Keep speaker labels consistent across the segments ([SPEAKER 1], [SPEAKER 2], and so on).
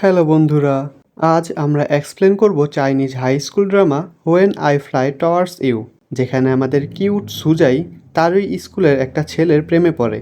[SPEAKER 1] Hello বন্ধুরা, আজ আমরা এক্সপ্লেন করব Chinese high school drama when I fly towards you, যেখানে আমাদের কিউট সুজাই তারই স্কুলের একটা ছেলের প্রেমে পড়ে।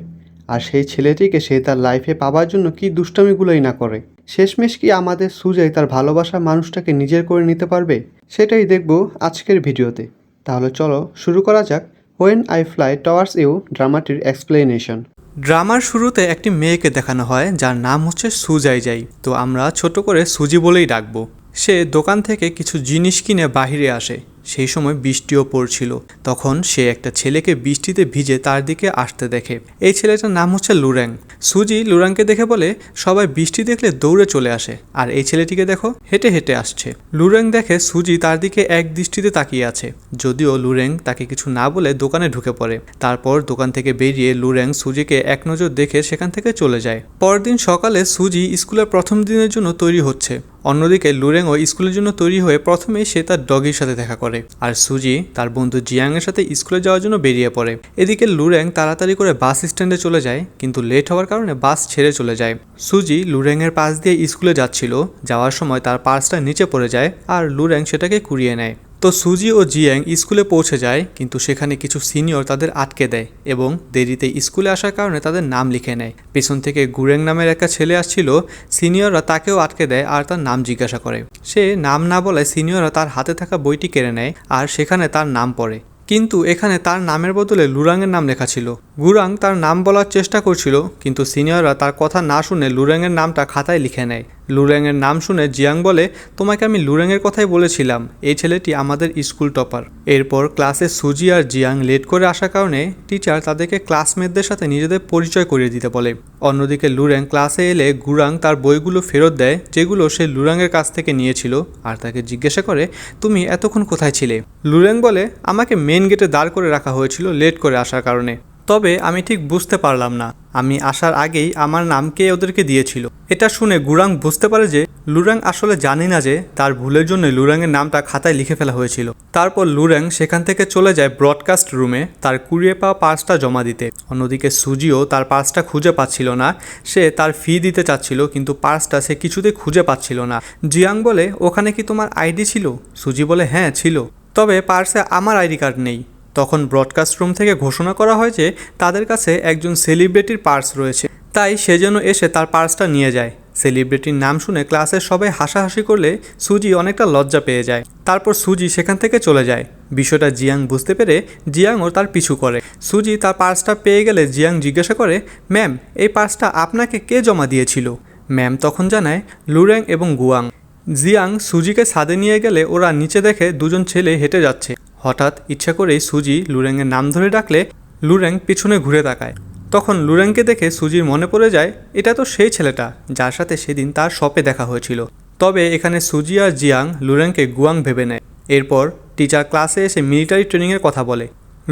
[SPEAKER 1] আর সেই ছেলেটিকে সে তার লাইফে পাবার জন্য কি দুষ্টামিগুলোই না করে। শেষমেশ কি আমাদের সুজাই তার ভালোবাসা মানুষটাকে নিজের করে নিতে পারবে, সেটাই দেখব আজকের ভিডিওতে। তাহলে চলো শুরু করা যাক when I fly towards you ড্রামাটির এক্সপ্লেনেশন।
[SPEAKER 2] ড্রামার শুরুতে একটি মেয়েকে দেখানো হয় যার নাম হচ্ছে সুজাই। তো আমরা ছোট করে সুজি বলেই ডাকবো। সে দোকান থেকে কিছু জিনিস কিনে বাহিরে আসে। সেই সময় বৃষ্টিও পড়ছিল। তখন সে একটা ছেলেকে বৃষ্টিতে ভিজে তার দিকে আসতে দেখে। এই ছেলেটার নাম হচ্ছে লুরেং। সুজি লুরাংকে দেখে বলে, সবাই বৃষ্টি দেখলে দৌড়ে চলে আসে, আর এই ছেলেটিকে দেখো হেঁটে হেঁটে আসছে। লুরেং দেখে সুজি তার দিকে এক দৃষ্টিতে তাকিয়ে আছে। যদিও লুরেং তাকে কিছু না বলে দোকানে ঢুকে পড়ে। তারপর দোকান থেকে বেরিয়ে লুরেং সুজিকে এক নজর দেখে সেখান থেকে চলে যায়। পরের দিন সকালে সুজি স্কুলের প্রথম দিনের জন্য তৈরি হচ্ছে। অন্যদিকে লুরেংও স্কুলের জন্য তৈরি হয়ে প্রথমেই সে তার ডগির সাথে দেখা করে, আর সুজি তার বন্ধু জিয়াংয়ের সাথে স্কুলে যাওয়ার জন্য বেরিয়ে পড়ে। এদিকে লুরেং তাড়াতাড়ি করে বাস স্ট্যান্ডে চলে যায়, কিন্তু লেট হওয়ার কারণে বাস ছেড়ে চলে যায়। সুজি লুরেংয়ের পাশ দিয়ে স্কুলে যাচ্ছিল। যাওয়ার সময় তার পার্সটা নিচে পড়ে যায়, আর লুরেং সেটাকে কুড়িয়ে নেয়। তো সুজি ও জিয়াং স্কুলে পৌঁছে যায়, কিন্তু সেখানে কিছু সিনিয়র তাদের আটকে দেয় এবং দেরিতে স্কুলে আসার কারণে তাদের নাম লিখে নেয়। পেছন থেকে গুরেং নামের একটা ছেলে আসছিল। সিনিয়ররা তাকেও আটকে দেয় আর তার নাম জিজ্ঞাসা করে। সে নাম না বলে সিনিয়ররা তার হাতে থাকা বইটি কেড়ে নেয়, আর সেখানে তার নাম পড়ে। কিন্তু এখানে তার নামের বদলে লুরাংয়ের নাম লেখা ছিল। গুরাং তার নাম বলার চেষ্টা করছিল, কিন্তু সিনিয়ররা তার কথা না শুনে লুরেংয়ের নামটা খাতায় লিখে নেয়। লুরেংয়ের নাম শুনে জিয়াং বলে, তোমাকে আমি লুরেংয়ের কথাই বলেছিলাম, এই ছেলেটি আমাদের স্কুল টপার। এরপর ক্লাসে সুজি আর জিয়াং লেট করে আসার কারণে টিচার তাদেরকে ক্লাসমেটদের সাথে নিজেদের পরিচয় করিয়ে দিতে বলে। অন্যদিকে লুরেং ক্লাসে এলে গুরাং তার বইগুলো ফেরত দেয়, যেগুলো সে লুরাংয়ের কাছ থেকে নিয়েছিল, আর তাকে জিজ্ঞাসা করে, তুমি এতক্ষণ কোথায় ছিলে? লুরেং বলে, আমাকে মেন গেটে দাঁড় করে রাখা হয়েছিল লেট করে আসার কারণে। তবে আমি ঠিক বুঝতে পারলাম না আমি আসার আগেই আমার নাম কে ওদেরকে দিয়েছিল। এটা শুনে গুরাং বুঝতে পারে যে লুরাং আসলে জানি না যে তার ভুলের জন্য লুরাংয়ের নামটা খাতায় লিখে ফেলা হয়েছিল। তারপর লুরাং সেখান থেকে চলে যায় ব্রডকাস্ট রুমে তার কুড়িয়ে পাওয়া পার্সটা জমা দিতে। অন্যদিকে সুজিও তার পার্সটা খুঁজে পাচ্ছিল না। সে তার ফি দিতে চাচ্ছিল, কিন্তু পার্সটা সে কিছুতেই খুঁজে পাচ্ছিল না। জিয়াং বলে, ওখানে কি তোমার আইডি ছিল? সুজি বলে, হ্যাঁ ছিল, তবে পার্সে আমার আইডি কার্ড নেই। তখন ব্রডকাস্ট রুম থেকে ঘোষণা করা হয় যে তাদের কাছে একজন সেলিব্রিটির পার্স রয়েছে, তাই সে যেন এসে তার পার্সটা নিয়ে যায়। সেলিব্রিটির নাম শুনে ক্লাসের সবাই হাসাহাসি করলে সুজি অনেকটা লজ্জা পেয়ে যায়। তারপর সুজি সেখান থেকে চলে যায়। বিষয়টা জিয়াং বুঝতে পেরে জিয়াংও তার পিছু করে। সুজি তার পার্সটা পেয়ে গেলে জিয়াং জিজ্ঞাসা করে, ম্যাম এই পার্সটা আপনাকে কে জমা দিয়েছিল? ম্যাম তখন জানায়, লুরেং এবং গুয়াং। জিয়াং সুজিকে ছাদে নিয়ে গেলে ওরা নিচে দেখে দুজন ছেলে হেঁটে যাচ্ছে। হঠাৎ ইচ্ছা করেই সুজি লুরেংয়ের নাম ধরে ডাকলে লুরেং পিছনে ঘুরে তাকায়। তখন লুরেংকে দেখে সুজির মনে পড়ে যায়, এটা তো সেই ছেলেটা যার সাথে সেদিন তার শপে দেখা হয়েছিল। তবে এখানে সুজি আর জিয়াং লুরেংকে গুয়াং ভেবে নেয়। এরপর টিচার ক্লাসে এসে মিলিটারি ট্রেনিংয়ের কথা বলে।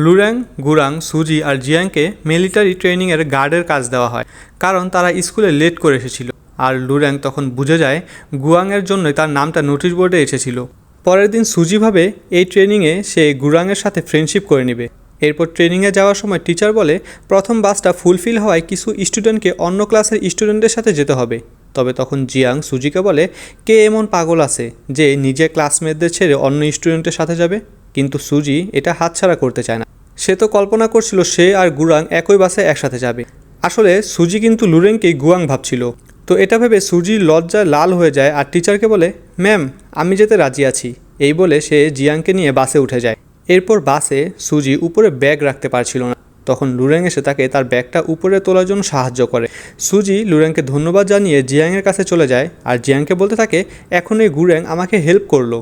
[SPEAKER 2] লুরেং, গুরাং, সুজি আর জিয়াংকে মিলিটারি ট্রেনিংয়ের গার্ডের কাজ দেওয়া হয়, কারণ তারা স্কুলে লেট করে এসেছিল। আর লুরেং তখন বুঝে যায় গুয়াংয়ের জন্যই তার নামটা নোটিশ বোর্ডে এসেছিল। পরের দিন সুজি ভাবে এই ট্রেনিংয়ে সে গুরাংয়ের সাথে ফ্রেন্ডশিপ করে নেবে। এরপর ট্রেনিংয়ে যাওয়ার সময় টিচার বলে, প্রথম বাসটা ফুলফিল হওয়ায় কিছু স্টুডেন্টকে অন্য ক্লাসের স্টুডেন্টদের সাথে যেতে হবে। তবে তখন জিয়াং সুজিকে বলে, কে এমন পাগল আছে যে নিজের ক্লাসমেটদের ছেড়ে অন্য স্টুডেন্টের সাথে যাবে? কিন্তু সুজি এটা হাতছাড়া করতে চায় না। সে তো কল্পনা করছিল সে আর গুরাং একই বাসে একসাথে যাবে। আসলে সুজি কিন্তু লুরেংকেই গুয়াং ভাবছিল। তো এটা ভেবে সুজির লজ্জায় লাল হয়ে যায় আর টিচারকে বলে, ম্যাম আমি যেতে রাজি আছি। এই বলে সে জিয়াংকে নিয়ে বাসে উঠে যায়। এরপর বাসে সুজি উপরে ব্যাগ রাখতে পারছিল না। তখন লুরেং এসে তাকে তার ব্যাগটা উপরে তোলার জন্য সাহায্য করে। সুজি লুরেংকে ধন্যবাদ জানিয়ে জিয়াংয়ের কাছে চলে যায়, আর জিয়াংকে বলতে থাকে, এখন এই গুরেং আমাকে হেল্প করলো।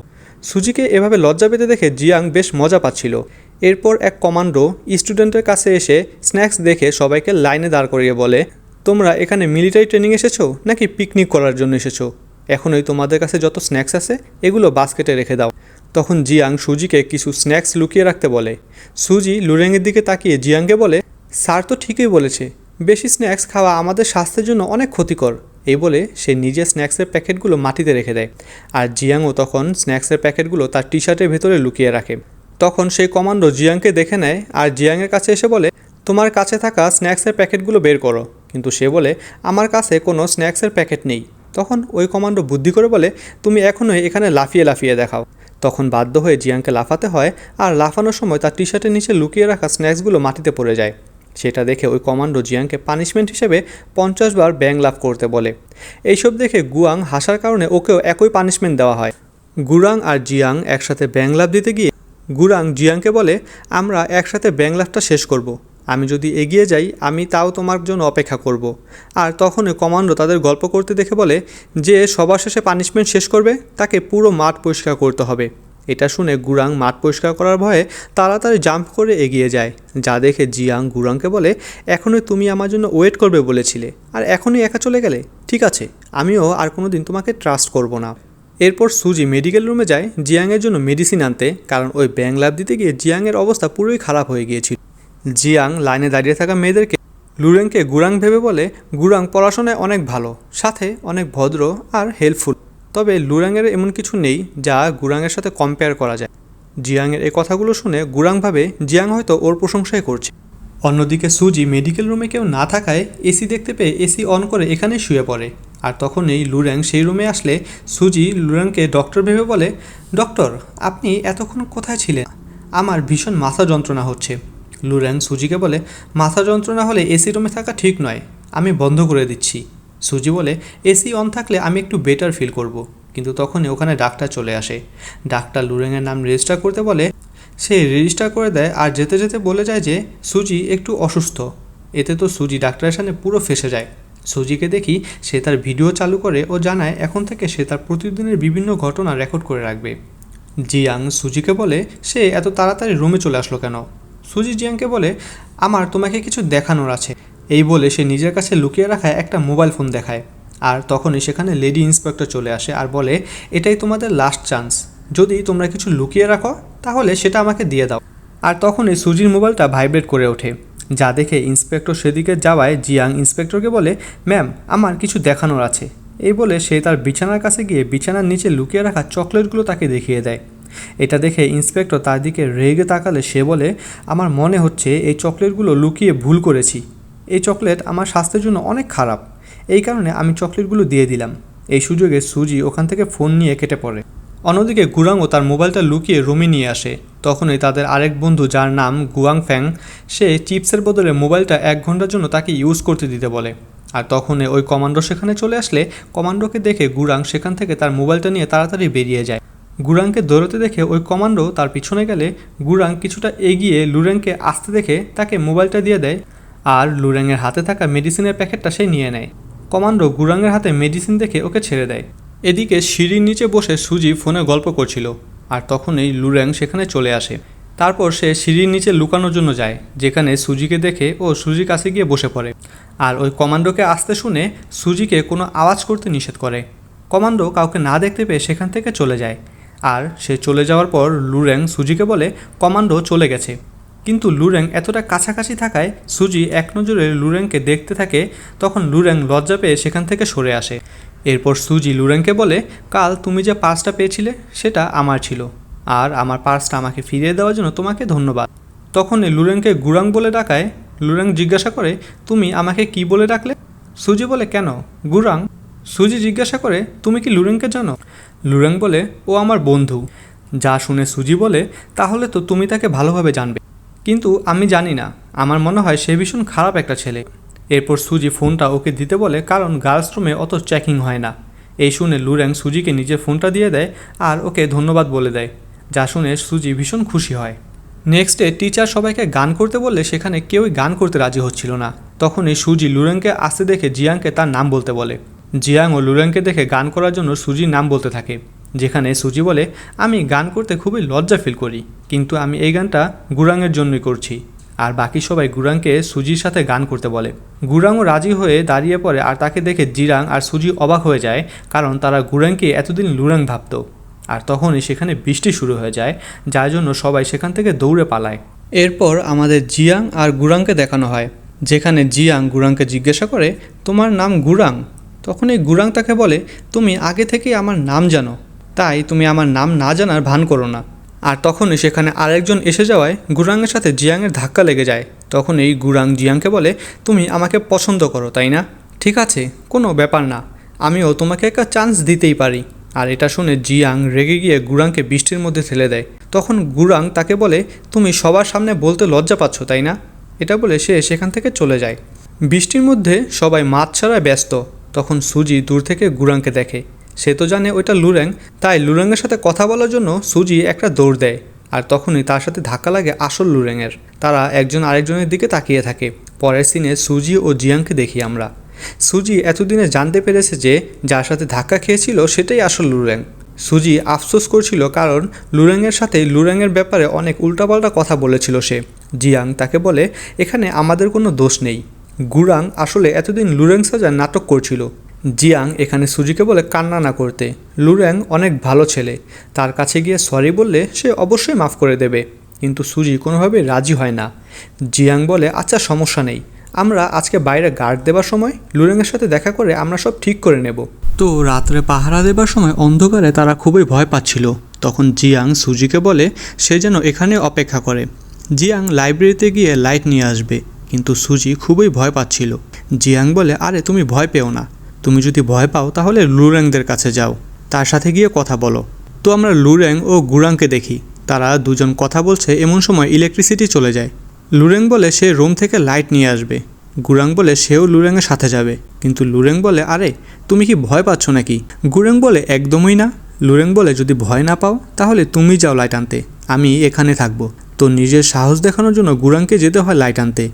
[SPEAKER 2] সুজিকে এভাবে লজ্জা পেতে দেখে জিয়াং বেশ মজা পাচ্ছিল। এরপর এক কমান্ডো স্টুডেন্টের কাছে এসে স্ন্যাক্স দেখে সবাইকে লাইনে দাঁড় করিয়ে বলে, তোমরা এখানে মিলিটারি ট্রেনিং এসেছো নাকি পিকনিক করার জন্য এসেছো? এখনই তোমাদের কাছে যত স্ন্যাক্স আছে এগুলো বাস্কেটে রেখে দাও। তখন জিয়াং সুজিকে কিছু স্ন্যাক্স লুকিয়ে রাখতে বলে। সুজি লুরেংয়ের দিকে তাকিয়ে জিয়াংকে বলে, স্যার তো ঠিকই বলেছে, বেশি স্ন্যাক্স খাওয়া আমাদের স্বাস্থ্যের জন্য অনেক ক্ষতিকর। এই বলে সে নিজের স্ন্যাক্সের প্যাকেটগুলো মাটিতে রেখে দেয়, আর জিয়াংও তখন স্ন্যাক্সের প্যাকেটগুলো তার টি শার্টের ভেতরে লুকিয়ে রাখে। তখন সেই কমান্ডো জিয়াংকে দেখে নেয় আর জিয়াংয়ের কাছে এসে বলে, তোমার কাছে থাকা স্ন্যাক্সের প্যাকেটগুলো বের করো। কিন্তু সে বলে, আমার কাছে কোনো স্ন্যাক্সের প্যাকেট নেই। তখন ওই কমান্ডো বুদ্ধি করে বলে, তুমি এখনই এখানে লাফিয়ে লাফিয়ে দেখাও। তখন বাধ্য হয়ে জিয়াংকে লাফাতে হয়, আর লাফানোর সময় তার টি শার্টের নিচে লুকিয়ে রাখা স্ন্যাক্সগুলো মাটিতে পড়ে যায়। সেটা দেখে ওই কমান্ডো জিয়াংকে পানিশমেন্ট হিসেবে 50 বার ব্যাং লাফ করতে বলে। এইসব দেখে গুয়াং হাসার কারণে ওকেও একই পানিশমেন্ট দেওয়া হয়। গুরাং আর জিয়াং একসাথে ব্যাং লাফ দিতে গিয়ে গুরাং জিয়াংকে বলে, আমরা একসাথে ব্যাং লাফটা শেষ করব। আমি যদি এগিয়ে যাই আমি তাও তোমার জন্য অপেক্ষা করব। আর তখনই কমান্ডো তাদের গল্প করতে দেখে বলে, যে সবার শেষে পানিশমেন্ট শেষ করবে তাকে পুরো মাঠ পরিষ্কার করতে হবে। এটা শুনে গুরাং মাঠ পরিষ্কার করার ভয়ে তাড়াতাড়ি জাম্প করে এগিয়ে যায়, যা দেখে জিয়াং গুরাংকে বলে, এখনই তুমি আমার জন্য ওয়েট করবে বলেছিলে, আর এখনই একা চলে গেলে? ঠিক আছে, আমিও আর কোনো দিন তোমাকে ট্রাস্ট করব না। এরপর সুজি মেডিকেল রুমে যায় জিয়াংয়ের জন্য মেডিসিন আনতে, কারণ ওই ব্যাং লাফ দিতে গিয়ে জিয়াংয়ের অবস্থা পুরোই খারাপ হয়ে গিয়েছিল। জিয়াং লাইনে দাঁড়িয়ে থাকা মেয়েদেরকে লুরেংকে গুরাং ভেবে বলে, গুরাং পড়াশোনায় অনেক ভালো, সাথে অনেক ভদ্র আর হেল্পফুল, তবে লুরাংয়ের এমন কিছু নেই যা গুরাংয়ের সাথে কম্পেয়ার করা যায়। জিয়াংয়ের এই কথাগুলো শুনে গুরাং ভাবে জিয়াং হয়তো ওর প্রশংসাই করছে। অন্যদিকে সুজি মেডিকেল রুমে কেউ না থাকায় এসি দেখতে পেয়ে এসি অন করে এখানে শুয়ে পড়ে। আর তখনই লুরেং সেই রুমে আসলে সুজি লুরেংকে ডক্টর ভেবে বলে, ডক্টর আপনি এতক্ষণ কোথায় ছিলেন? আমার ভীষণ মাথা যন্ত্রণা হচ্ছে। লুরেং সুজিকে বলে, মাথা যন্ত্রণা হলে এসি রুমে থাকা ঠিক নয়, আমি বন্ধ করে দিচ্ছি। সুজি বলে, এসি অন থাকলে আমি একটু বেটার ফিল করব। কিন্তু তখনই ওখানে ডাক্তার চলে আসে। ডাক্তার লুরেংয়ের নাম রেজিস্টার করতে বলে, সে রেজিস্টার করে দেয় আর যেতে যেতে বলে যায় যে সুজি একটু অসুস্থ। এতে তো সুজি ডাক্তারের সামনে পুরো ফেঁসে যায়। সুজিকে দেখি সে তার ভিডিও চালু করে ও জানায় এখন থেকে সে তার প্রতিদিনের বিভিন্ন ঘটনা রেকর্ড করে রাখবে। জিয়াং সুজিকে বলে, সে এত তাড়াতাড়ি রুমে চলে আসলো কেন? সুজি জিয়াংকে বলে, আমার তোমাকে কিছু দেখানোর আছে। এই বলে সে নিজের কাছে লুকিয়ে রাখা একটা মোবাইল ফোন দেখায়। আর তখনই সেখানে লেডি ইন্সপেক্টর চলে আসে আর বলে, এটাই তোমাদের লাস্ট চান্স, যদি তোমরা কিছু লুকিয়ে রাখো তাহলে সেটা আমাকে দিয়ে দাও। আর তখনই সুজির মোবাইলটা ভাইব্রেট করে ওঠে, যা দেখে ইন্সপেক্টর সেদিকে যাওয়ায় জিয়াং ইন্সপেক্টরকে বলে, ম্যাম আমার কিছু দেখানোর আছে। এই বলে সে তার বিছানার কাছে গিয়ে বিছানার নিচে লুকিয়ে রাখা চকলেটগুলো তাকে দেখিয়ে দেয়। এটা দেখে ইন্সপেক্টর তার দিকে রেগে তাকালে সে বলে, আমার মনে হচ্ছে এই চকলেটগুলো লুকিয়ে ভুল করেছি। এই চকলেট আমার স্বাস্থ্যের জন্য অনেক খারাপ, এই কারণে আমি চকলেটগুলো দিয়ে দিলাম। এই সুযোগে সুজি ওখান থেকে ফোন নিয়ে কেটে পড়ে। অন্যদিকে গুরাংও তার মোবাইলটা লুকিয়ে রুমে নিয়ে আসে। তখনই তাদের আরেক বন্ধু যার নাম গুয়াং ফ্যাং, সে চিপসের বদলে মোবাইলটা 1 ঘন্টার জন্য তাকে ইউজ করতে দিতে বলে। আর তখনই ওই কমান্ডো সেখানে চলে আসলে কমান্ডোকে দেখে গুরাং সেখান থেকে তার মোবাইলটা নিয়ে তাড়াতাড়ি বেরিয়ে যায়। গুরাংকে দৌড়াতে দেখে ওই কমান্ডো তার পিছনে গেলে গুরাং কিছুটা এগিয়ে লুরেংকে আসতে দেখে তাকে মোবাইলটা দিয়ে দেয়, আর লুরেংয়ের হাতে থাকা মেডিসিনের প্যাকেটটা সে নিয়ে নেয়। কমান্ডো গুরাংয়ের হাতে মেডিসিন দেখে ওকে ছেড়ে দেয়। এদিকে সিঁড়ির নিচে বসে সুজি ফোনে গল্প করছিল, আর তখনই লুরেং সেখানে চলে আসে। তারপর সে সিঁড়ির নিচে লুকানোর জন্য যায়, যেখানে সুজিকে দেখে ও সুজির কাছে গিয়ে বসে পড়ে। আর ওই কমান্ডোকে আসতে শুনে সুজিকে কোনো আওয়াজ করতে নিষেধ করে। কমান্ডো কাউকে না দেখতে পেয়ে সেখান থেকে চলে যায়। আর সে চলে যাওয়ার পর লুরেং সুজিকে বলে কমান্ডো চলে গেছে। কিন্তু লুরেং এতটা কাছাকাছি থাকায় সুজি এক নজরে লুরেংকে দেখতে থাকে। তখন লুরেং লজ্জা পেয়ে সেখান থেকে সরে আসে। এরপর সুজি লুরেংকে বলে, কাল তুমি যে পার্সটা পেয়েছিলে সেটা আমার ছিল, আর আমার পার্সটা আমাকে ফিরিয়ে দেওয়ার জন্য তোমাকে ধন্যবাদ। তখনই লুরেংকে গুরাং বলে ডাকায় লুরেং জিজ্ঞাসা করে, তুমি আমাকে কি বলে ডাকলে? সুজি বলে, কেন গুরাং? সুজি জিজ্ঞাসা করে, তুমি কি লুরেংকে জানো? লুরেং বলে, ও আমার বন্ধু। যা শুনে সুজি বলে, তাহলে তো তুমি তাকে ভালোভাবে জানবে। কিন্তু আমি জানি না, আমার মনে হয় সে ভীষণ খারাপ একটা ছেলে। এরপর সুজি ফোনটা ওকে দিতে বলে, কারণ গার্লস রুমে অত চেকিং হয় না। এই শুনে লুরেং সুজিকে নিজের ফোনটা দিয়ে দেয় আর ওকে ধন্যবাদ বলে দেয়, যা শুনে সুজি ভীষণ খুশি হয়। নেক্সট ডে টিচার সবাইকে গান করতে বললে সেখানে কেউই গান করতে রাজি হচ্ছিল না। তখনই সুজি লুরেংকে আসতে দেখে জিয়াংকে তার নাম বলতে বলে। জিয়াং ও লুরেংকে দেখে গান করার জন্য সুজির নাম বলতে থাকে, যেখানে সুজি বলে, আমি গান করতে খুবই লজ্জা ফিল করি, কিন্তু আমি এই গানটা গুরাংয়ের জন্যই করছি। আর বাকি সবাই গুরাংকে সুজির সাথে গান করতে বলে। গুরাংও রাজি হয়ে দাঁড়িয়ে পড়ে, আর তাকে দেখে জিরাং আর সুজি অবাক হয়ে যায়, কারণ তারা গুরাংকে এতদিন লুরেং ভাবত। আর তখনই সেখানে বৃষ্টি শুরু হয়ে যায়, যার জন্য সবাই সেখান থেকে দৌড়ে পালায়। এরপর আমাদের জিয়াং আর গুরাংকে দেখানো হয়, যেখানে জিয়াং গুরাংকে জিজ্ঞাসা করে, তোমার নাম গুরাং? তখনই গুরাং তাকে বলে, তুমি আগে থেকেই আমার নাম জানো, তাই তুমি আমার নাম না জানার ভান করো না। আর তখনই সেখানে আরেকজন এসে যাওয়ায় গুরাংয়ের সাথে জিয়াংয়ের ধাক্কা লেগে যায়। তখন এই গুরাং জিয়াংকে বলে, তুমি আমাকে পছন্দ করো তাই না? ঠিক আছে, কোনো ব্যাপার না, আমিও তোমাকে একটা চান্স দিতেই পারি। আর এটা শুনে জিয়াং রেগে গিয়ে গুরাংকে বৃষ্টির মধ্যে ফেলে দেয়। তখন গুরাং তাকে বলে, তুমি সবার সামনে বলতে লজ্জা পাচ্ছ তাই না? এটা বলে সে সেখান থেকে চলে যায়। বৃষ্টির মধ্যে সবাই মাছ ছাড়ায় ব্যস্ত। তখন সুজি দূর থেকে গুরাংকে দেখে। সে তো জানে ওইটা লুরেং, তাই লুরেংয়ের সাথে কথা বলার জন্য সুজি একটা দৌড় দেয়। আর তখনই তার সাথে ধাক্কা লাগে আসল লুরেংয়ের। তারা একজন আরেকজনের দিকে তাকিয়ে থাকে। পরের সিনে সুজি ও জিয়াংকে দেখি আমরা। সুজি এতদিনে জানতে পেরেছে যে যার সাথে ধাক্কা খেয়েছিল সেটাই আসল লুরেং। সুজি আফসোস করছিল কারণ লুরেংয়ের সাথে লুরেংয়ের ব্যাপারে অনেক উল্টাপাল্টা কথা বলেছিল সে। জিয়াং তাকে বলে, এখানে আমাদের কোনো দোষ নেই। গুরাং আসলে এতদিন লুরেং সাজার নাটক করছিল। জিয়াং এখানে সুজিকে বলে কান্না না করতে। লুরেং অনেক ভালো ছেলে, তার কাছে গিয়ে সরি বললে সে অবশ্যই মাফ করে দেবে। কিন্তু সুজি কোনোভাবেই রাজি হয় না। জিয়াং বলে, আচ্ছা সমস্যা নেই, আমরা আজকে বাইরে গার্ড দেবার সময় লুরেংয়ের সাথে দেখা করে আমরা সব ঠিক করে নেব। তো রাত্রে পাহারা দেবার সময় অন্ধকারে তারা খুবই ভয় পাচ্ছিল। তখন জিয়াং সুজিকে বলে সে যেন এখানে অপেক্ষা করে। জিয়াং লাইব্রেরিতে গিয়ে লাইট নিয়ে আসবে, কিন্তু সুজি খুবই ভয় পাচ্ছিল। জিয়াং বলে, আরে তুমি ভয় পেও না, তুমি যদি ভয় পাও তাহলে লুরেংদের কাছে যাও, তার সাথে গিয়ে কথা বলো। তো আমরা লুরেং ও গুরাংকে দেখি, তারা দুজন কথা বলছে। এমন সময় ইলেকট্রিসিটি চলে যায়। লুরেং বলে সে রুম থেকে লাইট নিয়ে আসবে। গুরাং বলে সেও লুরেংয়ের সাথে যাবে, কিন্তু লুরেং বলে, আরে তুমি কি ভয় পাচ্ছ নাকি? গুরাং বলে, একদমই না। লুরেং বলে, যদি ভয় না পাও তাহলে তুমি যাও লাইট আনতে, আমি এখানে থাকবো। তো নিজের সাহস দেখানোর জন্য গুরাংকে যেতে হয় লাইট আনতে।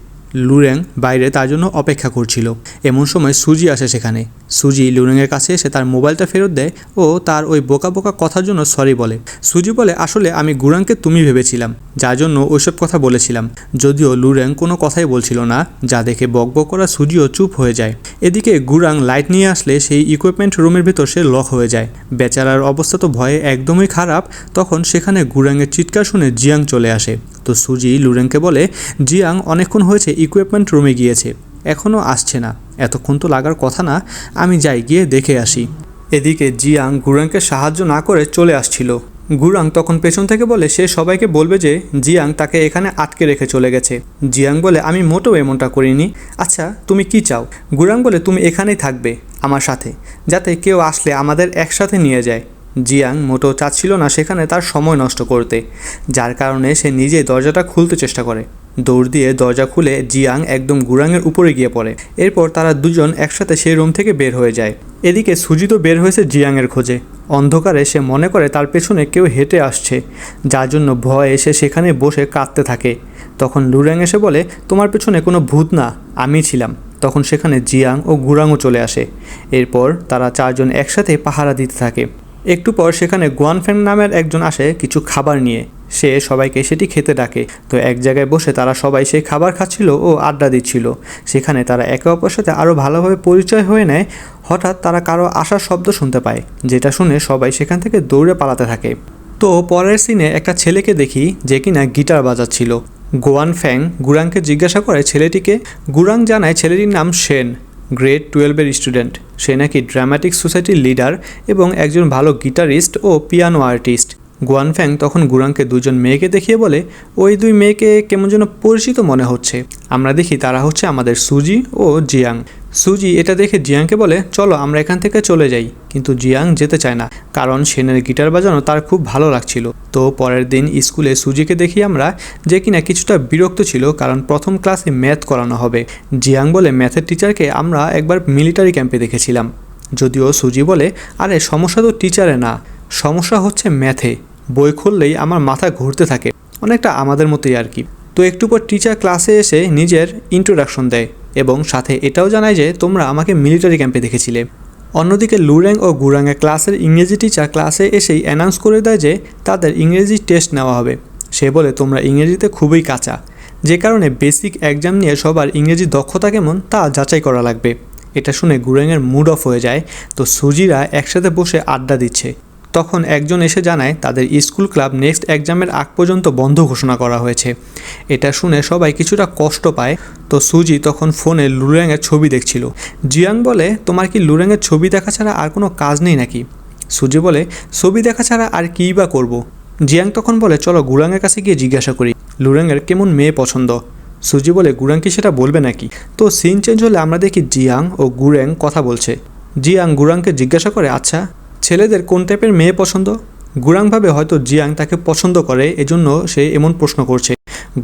[SPEAKER 2] লুরেং বাইরে তার জন্য অপেক্ষা করছিল। এমন সময় সুজি আসে সেখানে। সুজি লুরেংয়ের কাছে এসে তার মোবাইলটা ফেরত দেয় ও তার ওই বোকা বোকা কথার জন্য সরি বলে। সুজি বলে, আসলে আমি গুরাংকে তুমি ভেবেছিলাম, যার জন্য ওইসব কথা বলেছিলাম। যদিও লুরেং কোনো কথাই বলছিল না, যা দেখে বকবক করা সুজিও চুপ হয়ে যায়। এদিকে গুরাং লাইট নিয়ে আসলে সেই ইকুইপমেন্ট রুমের ভেতর সে লক হয়ে যায়। বেচারার অবস্থা তো ভয়ে একদমই খারাপ। তখন সেখানে গুরাংয়ের চিৎকার শুনে জিয়াং চলে আসে। তো সুজি লুরেংকে বলে, জিয়াং অনেকক্ষণ হয়েছে ইকুইপমেন্ট রুমে গিয়েছে, এখনও আসছে না, এতক্ষণ তো লাগার কথা না, আমি যাই গিয়ে দেখে আসি। এদিকে জিয়াং গুরাংকে সাহায্য না করে চলে আসছিল। গুরাং তখন পেছন থেকে বলে সে সবাইকে বলবে যে জিয়াং তাকে এখানে আটকে রেখে চলে গেছে। জিয়াং বলে, আমি মোটেও এমনটা করিনি। আচ্ছা তুমি কি চাও? গুরাং বলে, তুমি এখানেই থাকবে আমার সাথে, যাতে কেউ আসলে আমাদের একসাথে নিয়ে যায়। জিয়াং মোটেও চাচ্ছিল না সেখানে তার সময় নষ্ট করতে, যার কারণে সে নিজেই দরজাটা খুলতে চেষ্টা করে। দৌড় দিয়ে দরজা খুলে জিয়াং একদম গুরাংয়ের উপরে গিয়ে পড়ে। এরপর তারা দুজন একসাথে সেই রুম থেকে বের হয়ে যায়। এদিকে সুজি তো বের হয়েছে জিয়াংয়ের খোঁজে। অন্ধকারে সে মনে করে তার পেছনে কেউ হেঁটে আসছে, যার জন্য ভয়ে সে সেখানে বসে কাঁদতে থাকে। তখন লুরেং এসে বলে, তোমার পেছনে কোনো ভূত না, আমি ছিলাম। তখন সেখানে জিয়াং ও গুরাংও চলে আসে। এরপর তারা চারজন একসাথে পাহারা দিতে থাকে। একটু পর সেখানে গুয়ানফ্যাং নামের একজন আসে কিছু খাবার নিয়ে। সে সবাইকে সেটি খেতে ডাকে। তো এক জায়গায় বসে তারা সবাই সেই খাবার খাচ্ছিল ও আড্ডা দিচ্ছিল। সেখানে তারা একে অপরের সাথে আরও ভালোভাবে পরিচয় হয়ে নেয়। হঠাৎ তারা কারো আসার শব্দ শুনতে পায়, যেটা শুনে সবাই সেখান থেকে দৌড়ে পালাতে থাকে। তো পরের সিনে একটা ছেলেকে দেখি যে কিনা গিটার বাজাচ্ছিল। গুয়ানফ্যাং গুরাংকে জিজ্ঞাসা করে ছেলেটিকে। গুরাং জানায় ছেলেটির নাম শেন, গ্রেড 12-এর স্টুডেন্ট। সে নাকি ড্রামাটিক সোসাইটির লিডার এবং একজন ভালো গিটারিস্ট ও পিয়ানো আর্টিস্ট। গুয়ানফ্যাং তখন গুরাংকে দুজন মেয়েকে দেখিয়ে বলে, ওই দুই মেয়েকে কেমন যেন পরিচিত মনে হচ্ছে। আমরা দেখি তারা হচ্ছে আমাদের সুজি ও জিয়াং। সুজি এটা দেখে জিয়াংকে বলে, চলো আমরা এখান থেকে চলে যাই। কিন্তু জিয়াং যেতে চায় না, কারণ সেনের গিটার বাজানো তার খুব ভালো লাগছিল। তো পরের দিন স্কুলে সুজিকে দেখি আমরা, যে কিনা কিছুটা বিরক্ত ছিল কারণ প্রথম ক্লাসে ম্যাথ করানো হবে। জিয়াং বলে, ম্যাথের টিচারকে আমরা একবার মিলিটারি ক্যাম্পে দেখেছিলাম। যদিও সুজি বলে, আরে সমস্যা তো টিচারে না, সমস্যা হচ্ছে ম্যাথে। বই খুললেই আমার মাথা ঘুরতে থাকে, অনেকটা আমাদের মতোই আর কি। তো একটু পর টিচার ক্লাসে এসে নিজের ইন্ট্রোডাকশন দেয় এবং সাথে এটাও জানায় যে তোমরা আমাকে মিলিটারি ক্যাম্পে দেখেছিলে। অন্যদিকে লুরেং ও গুরাংয়ের ক্লাসের ইংরেজি টিচার ক্লাসে এসেই অ্যানাউন্স করে দেয় যে তাদের ইংরেজি টেস্ট নেওয়া হবে। সে বলে, তোমরা ইংরেজিতে খুবই কাঁচা, যে কারণে বেসিক এক্সাম নিয়ে সবার ইংরেজি দক্ষতা কেমন তা যাচাই করা লাগবে। এটা শুনে গুরাংয়ের মুড অফ হয়ে যায়। তো সুজিরা একসাথে বসে আড্ডা দিচ্ছে। তখন একজন এসে জানায় তাদের স্কুল ক্লাব নেক্সট এক্সামের আগ পর্যন্ত বন্ধ ঘোষণা করা হয়েছে। এটা শুনে সবাই কিছুটা কষ্ট পায়। তো সুজি তখন ফোনে লুরেংয়ের ছবি দেখছিল। জিয়াং বলে, তোমার কি লুরেংয়ের ছবি দেখা ছাড়া আর কোনো কাজ নেই নাকি? সুজি বলে, ছবি দেখা ছাড়া আর কী বা করবো। জিয়াং তখন বলে, চলো গুরাংয়ের কাছে গিয়ে জিজ্ঞাসা করি লুরেংয়ের কেমন মেয়ে পছন্দ। সুজি বলে, গুরাং কি সেটা বলবে নাকি? তো সিন চেঞ্জ হলে আমরা দেখি জিয়াং ও গুরেং কথা বলছে। জিয়াং গুরাংকে জিজ্ঞাসা করে, আচ্ছা ছেলেদের কোন টাইপের মেয়ে পছন্দ? গুরাং ভাবে হয়তো জিয়াং তাকে পছন্দ করে, এজন্য সে এমন প্রশ্ন করছে।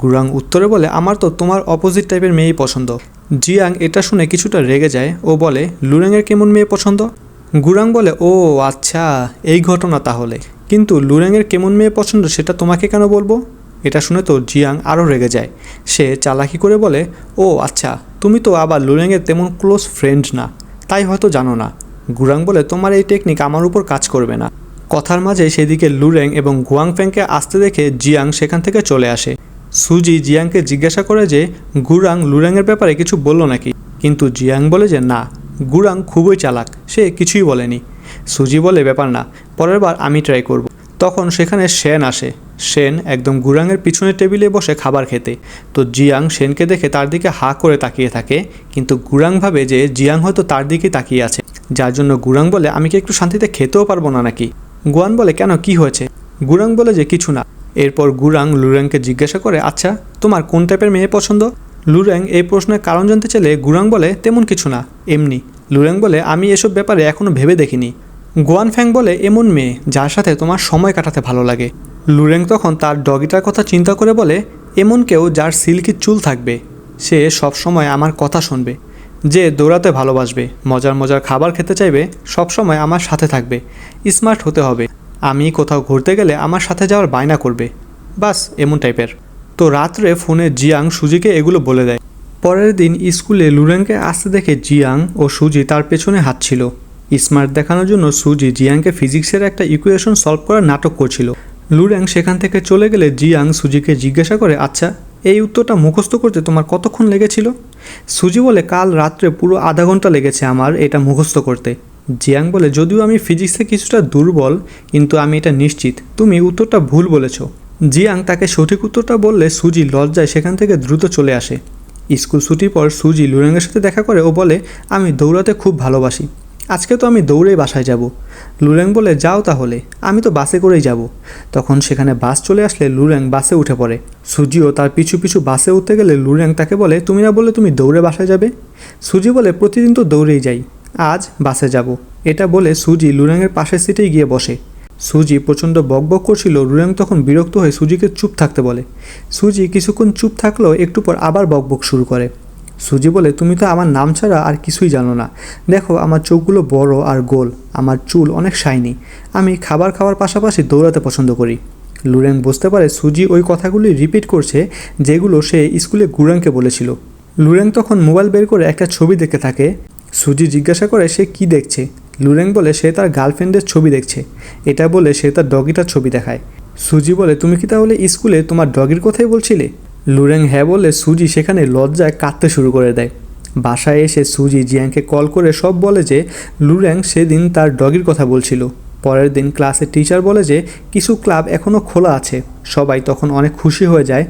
[SPEAKER 2] গুরাং উত্তরে বলে, আমার তো তোমার অপোজিট টাইপের মেয়েই পছন্দ। জিয়াং এটা শুনে কিছুটা রেগে যায় ও বলে, লুরেংয়ের কেমন মেয়ে পছন্দ? গুরাং বলে, ও আচ্ছা এই ঘটনা তাহলে, কিন্তু লুরেংয়ের কেমন মেয়ে পছন্দ সেটা তোমাকে কেন বলবো? এটা শুনে তো জিয়াং আরও রেগে যায়। সে চালাকি করে বলে, ও আচ্ছা তুমি তো আবার লুরেংয়ের তেমন ক্লোজ ফ্রেন্ড না, তাই হয়তো জানো না। গুরাং বলে, তোমার এই টেকনিক আমার উপর কাজ করবে না। কথার মাঝে সেদিকে লুরেং এবং গুয়াংফ্যাংকে আসতে দেখে জিয়াং সেখান থেকে চলে আসে। সুজি জিয়াংকে জিজ্ঞাসা করে যে গুরাং লুরেংয়ের ব্যাপারে কিছু বলল নাকি, কিন্তু জিয়াং বলে যে না, গুরাং খুবই চালাক, সে কিছুই বলেনি। সুজি বলে, ব্যাপার না, পরের বার আমি ট্রাই করব। তখন সেখানে সেন আসে। সেন একদম গুরাংয়ের পিছনের টেবিলে বসে খাবার খেতে। তো জিয়াং সেনকে দেখে তার দিকে হা করে তাকিয়ে থাকে, কিন্তু গুরাং ভাবে যে জিয়াং হয়তো তার দিকে তাকিয়ে আছে, যার জন্য গুরাং বলে, আমি কি একটু শান্তিতে খেতেও পারবো না নাকি? গুয়ান বলে, কেন কি হয়েছে? গুরাং বলে যে কিছু না। এরপর গুরাং লুরেংকে জিজ্ঞাসা করে, আচ্ছা তোমার কোন টাইপের মেয়ে পছন্দ? লুরেং এই প্রশ্নের কারণ জানতে চাইলে গুরাং বলে, তেমন কিছু না, এমনি। লুরেং বলে, আমি এসব ব্যাপারে এখনও ভেবে দেখিনি। গুয়ানফ্যাং বলে, এমন মেয়ে যার সাথে তোমার সময় কাটাতে ভালো লাগে। লুরেং তখন তার ডগিটার কথা চিন্তা করে বলে, এমন কেউ যার সিল্কি চুল থাকবে, সে সব সময় আমার কথা শুনবে, যে দৌড়াতে ভালোবাসবে, মজার মজার খাবার খেতে চাইবে, সব সময় আমার সাথে থাকবে, স্মার্ট হতে হবে, আমি কোথাও ঘুরতে গেলে আমার সাথে যাওয়ার বায়না করবে, বাস এমন টাইপের। তো রাত্রে ফোনে জিয়াং সুজিকে এগুলো বলে দেয়। পরের দিন স্কুলে লুরেংকে আসতে দেখে জিয়াং ও সুজি তার পেছনে হাঁটছিল। স্মার্ট দেখানোর জন্য সুজি জিয়াংকে ফিজিক্সের একটা ইকুয়েশন সলভ করার নাটক করছিল। লুরেং সেখান থেকে চলে গেলে জিয়াং সুজিকে জিজ্ঞাসা করে, আচ্ছা এই উত্তরটা মুখস্থ করতে তোমার কতক্ষণ লেগেছিল? সুজি বলে, কাল রাত্রে পুরো আধা ঘন্টা লেগেছে আমার এটা মুখস্থ করতে। জিয়াং বলে, যদিও আমি ফিজিক্সে কিছুটা দুর্বল, কিন্তু আমি এটা নিশ্চিত তুমি উত্তরটা ভুল বলেছ। জিয়াং তাকে সঠিক উত্তরটা বললে সুজি লজ্জায় সেখান থেকে দ্রুত চলে আসে। স্কুল ছুটির পর সুজি লুরেংয়ের সাথে দেখা করে ও বলে, আমি দৌড়াতে খুব ভালোবাসি, আজকে তো আমি দৌড়েই বাসায় যাব। লুরেং বলে, যাও তাহলে, আমি তো বাসে করেই যাব। তখন সেখানে বাস চলে আসলে লুরেং বাসে উঠে পড়ে। সুজিও তার পিছু পিছু বাসে উঠতে গেলে লুরেং তাকে বলে, তুমি না বললে তুমি দৌড়ে বাসায় যাবে? সুজি বলে, প্রতিদিন তো দৌড়েই যাই, আজ বাসে যাব। এটা বলে সুজি লুরেংয়ের পাশের সিটেই গিয়ে বসে। সুজি প্রচণ্ড বকবক করছিল। লুরেং তখন বিরক্ত হয়ে সুজিকে চুপ থাকতে বলে। সুজি কিছুক্ষণ চুপ থাকলেও একটু পর আবার বকবক শুরু করে। সুজি বলে, তুমি তো আমার নাম ছাড়া আর কিছুই জানো না, দেখো আমার চোখগুলো বড় আর গোল, আমার চুল অনেক শাইনি, আমি খাবার খাওয়ার পাশাপাশি দৌড়াতে পছন্দ করি। লুরেং বুঝতে পারে সুজি ওই কথাগুলি রিপিট করছে যেগুলো সে স্কুলে গুরাংকে বলেছিল। লুরেং তখন মোবাইল বের করে একটা ছবি দেখতে থাকে। সুজি জিজ্ঞাসা করে সে কি দেখছে। লুরেং বলে সে তার গার্লফ্রেন্ডের ছবি দেখছে। এটা বলে সে তার ডগিটার ছবি দেখায়। সুজি বলে, তুমি কি তাহলে স্কুলে তোমার ডগির কথাই বলছিলে? লুরেং হ্যাঁ বললে সুজি সেখানে লজ্জায় কাঁদতে শুরু করে দেয়। বাসায় এসে সুজি জিয়াংকে কল করে সব বলে যে লুরেং সেদিন তার ডগির কথা বলছিল। পরের দিন ক্লাসে টিচার বলে যে কিছু ক্লাব এখনও খোলা আছে। সবাই তখন অনেক খুশি হয়ে যায়।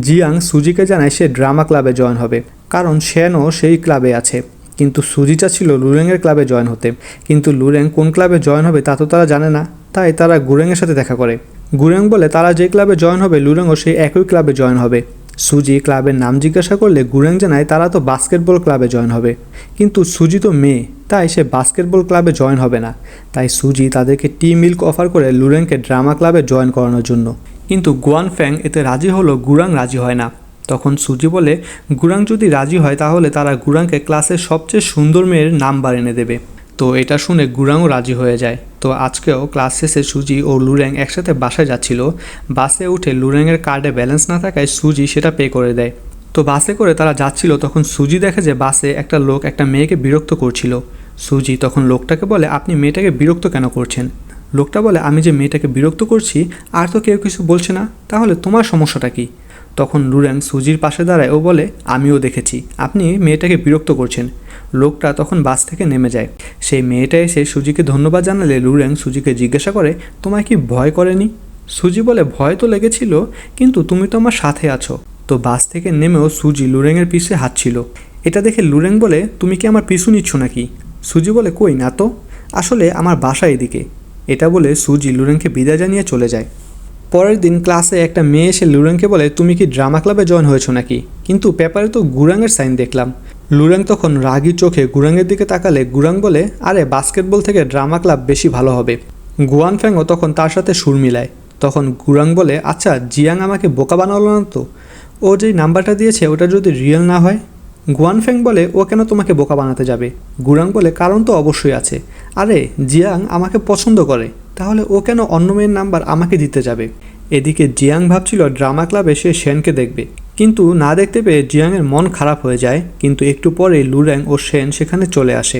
[SPEAKER 2] জিয়াং সুজিকে জানায় সে ড্রামা ক্লাবে জয়েন হবে, কারণ সেনও সেই ক্লাবে আছে। কিন্তু সুজিটা ছিল লুরেংয়ের ক্লাবে জয়েন হতে, কিন্তু লুরেং কোন ক্লাবে জয়েন হবে তা তো তারা জানে না। তাই তারা গুরেংয়ের সাথে দেখা করে। গুরেং বলে তারা যে ক্লাবে জয়েন হবে লুরেংও সেই একই ক্লাবে জয়েন হবে। সুজি ক্লাবের নাম জিজ্ঞাসা করলে গুরেং জানায় তারা তো বাস্কেটবল ক্লাবে জয়েন হবে, কিন্তু সুজি তো মেয়ে, তাই সে বাস্কেটবল ক্লাবে জয়েন হবে না। তাই সুজি তাদেরকে টি মিল্ক অফার করে লুরেংকে ড্রামা ক্লাবে জয়েন করানোর জন্য, কিন্তু গুয়ানফ্যাং এতে রাজি হলো, গুরাং রাজি হয় না। তখন সুজি বলে গুরাং যদি রাজি হয় তাহলে তারা গুরাংকে ক্লাসের সবচেয়ে সুন্দর মেয়ের নাম্বার এনে দেবে। তো এটা শুনে গুরাংও রাজি হয়ে যায়। তো আজকেও ক্লাস শেষে সুজি ও লুরেং একসাথে বাসায় যাচ্ছিল। বাসে উঠে লুরেংয়ের কার্ডে ব্যালেন্স না থাকায় সুজি সেটা পে করে দেয়। তো বাসে করে তারা যাচ্ছিল, তখন সুজি দেখে যে বাসে একটা লোক একটা মেয়েকে বিরক্ত করছিল। সুজি তখন লোকটাকে বলে, আপনি মেয়েটাকে বিরক্ত কেন করছেন? লোকটা বলে, আমি যে মেয়েটাকে বিরক্ত করছি আর তো কেউ কিছু বলছে না, তাহলে তোমার সমস্যাটা কী? তখন লুরেং সুজির পাশে দাঁড়ায় ও বলে, আমিও দেখেছি আপনি মেয়েটাকে বিরক্ত করছেন। লোকটা তখন বাস থেকে নেমে যায়। সেই মেয়েটা এসে সুজিকে ধন্যবাদ জানালে লুরেং সুজিকে জিজ্ঞাসা করে, তোমায় কি ভয় করেনি? সুজি বলে, ভয় তো লেগেছিল, কিন্তু তুমি তো আমার সাথে আছো। তো বাস থেকে নেমেও সুজি লুরেংয়ের পিছে হাঁটছিল। এটা দেখে লুরেং বলে, তুমি কি আমার পিছু নিচ্ছ নাকি? সুজি বলে, কই না তো, আসলে আমার বাসা এদিকে। এটা বলে সুজি লুরেংকে বিদায় জানিয়ে চলে যায়। পরের দিন ক্লাসে একটা মেয়ে এসে লুরেংকে বলে, তুমি কি ড্রামা ক্লাবে জয়েন হয়েছো নাকি? কিন্তু পেপারে তো গুরাংয়ের সাইন দেখলাম। লুরেং তখন রাগী চোখে গুরাংয়ের দিকে তাকালে গুরাং বলে, আরে বাস্কেটবল থেকে ড্রামা ক্লাব বেশি ভালো হবে। গুয়ানফ্যাংও তখন তার সাথে সুর মিলায়। তখন গুরাং বলে, আচ্ছা জিয়াং আমাকে বোকা বানালো না তো? ও যেই নাম্বারটা দিয়েছে ওটা যদি রিয়েল না হয়? গুয়ানফ্যাং বলে, ও কেন তোমাকে বোকা বানাতে যাবে? গুরাং বলে, কারণ তো অবশ্যই আছে। আরে জিয়াং আমাকে পছন্দ করে, তাহলে ও কেন অন্য মেয়ের নাম্বার আমাকে দিতে যাবে? এদিকে জিয়াং ভাবছিল ড্রামা ক্লাবে সে শেনকে দেখবে, কিন্তু না দেখতে পেয়ে জিয়াংয়ের মন খারাপ হয়ে যায়। কিন্তু একটু পরেই লুরেং ও শেন সেখানে চলে আসে।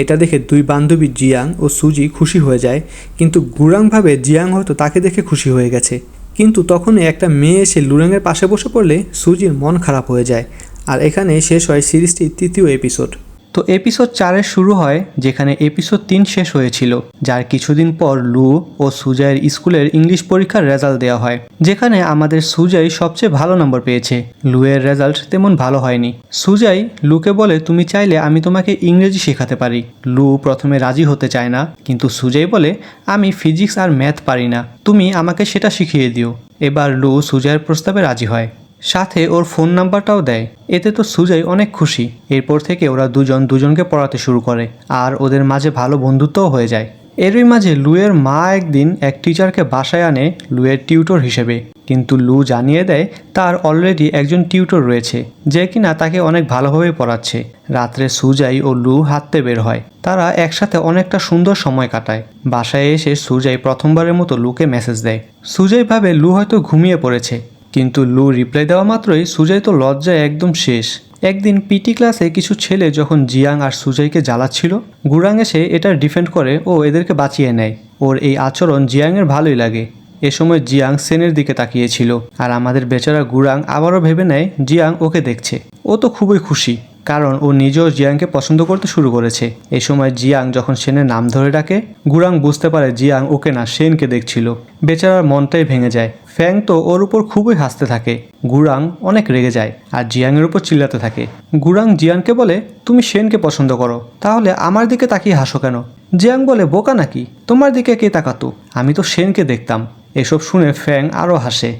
[SPEAKER 2] এটা দেখে দুই বান্ধবী জিয়াং ও সুজি খুশি হয়ে যায়, কিন্তু গুরাং ভাবে জিয়াং হয়তো তাকে দেখে খুশি হয়ে গেছে। কিন্তু তখনই একটা মেয়ে এসে লুরেংয়ের পাশে বসে পড়লে সুজির মন খারাপ হয়ে যায়। আর এখানে শেষ হয় সিরিজটির 3য় এপিসোড। তো এপিসোড 4 শুরু হয় যেখানে এপিসোড 3 শেষ হয়েছিল, যার কিছুদিন পর লু ও সুজাইয়ের স্কুলের ইংলিশ পরীক্ষার রেজাল্ট দেওয়া হয়, যেখানে আমাদের সুজাই সবচেয়ে ভালো নম্বর পেয়েছে। লুয়ের রেজাল্ট তেমন ভালো হয়নি। সুজাই লুকে বলে, তুমি চাইলে আমি তোমাকে ইংরেজি শেখাতে পারি। লু প্রথমে রাজি হতে চায় না, কিন্তু সুজাই বলে, আমি ফিজিক্স আর ম্যাথ পারি না, তুমি আমাকে সেটা শিখিয়ে দিও। এবার লু সুজাইয়ের প্রস্তাবে রাজি হয়, সাথে ওর ফোন নাম্বারটাও দেয়। এতে তো সুজাই অনেক খুশি। এরপর থেকে ওরা দুজনকে পড়াতে শুরু করে, আর ওদের মাঝে ভালো বন্ধুত্বও হয়ে যায়। এরই মাঝে লুয়ের মা একদিন এক টিচারকে বাসায় আনে লুয়ের টিউটর হিসেবে, কিন্তু লু জানিয়ে দেয় তার অলরেডি একজন টিউটর রয়েছে, যে কিনা তাকে অনেক ভালোভাবে পড়াচ্ছে। রাত্রে সুজাই ও লু হাঁটতে বের হয়। তারা একসাথে অনেকটা সুন্দর সময় কাটায়। বাসায় এসে সুজাই প্রথমবারের মতো লুকে মেসেজ দেয়। সুজাই ভাবে লু হয়তো ঘুমিয়ে পড়েছে, কিন্তু লু রিপ্লাই দেওয়া মাত্রই সুজাই তো লজ্জায় একদম শেষ। একদিন পিটি ক্লাসে কিছু ছেলে যখন জিয়াং আর সুজাইকে জ্বালাচ্ছিল, গুরাং এসে এটার ডিফেন্ড করে ও এদেরকে বাঁচিয়ে নেয়। ওর এই আচরণ জিয়াংয়ের ভালোই লাগে। এ সময় জিয়াং সেনের দিকে তাকিয়েছিল, আর আমাদের বেচারা গুরাং আবারও ভেবে নেয় জিয়াং ওকে দেখছে। ও তো খুবই খুশি, কারণ ও নিজেও জিয়াংকে পছন্দ করতে শুরু করেছে। এই সময় জিয়াং যখন সেনের নাম ধরে ডাকে, গুরাং বুঝতে পারে জিয়াং ওকে না সেনকে দেখছিল। বেচারার মনটাই ভেঙে যায়। ফ্যাং তো ওর উপর খুবই হাসতে থাকে। গুরাং অনেক রেগে যায় আর জিয়াংয়ের উপর চিল্লাতে থাকে। গুরাং জিয়াংকে বলে, তুমি সেনকে পছন্দ করো, তাহলে আমার দিকে তাকিয়ে হাসো কেন? জিয়াং বলে, বোকা নাকি, তোমার দিকে কে তাকাতো? আমি তো সেনকে দেখতাম। এসব শুনে ফ্যাং আরও হাসে।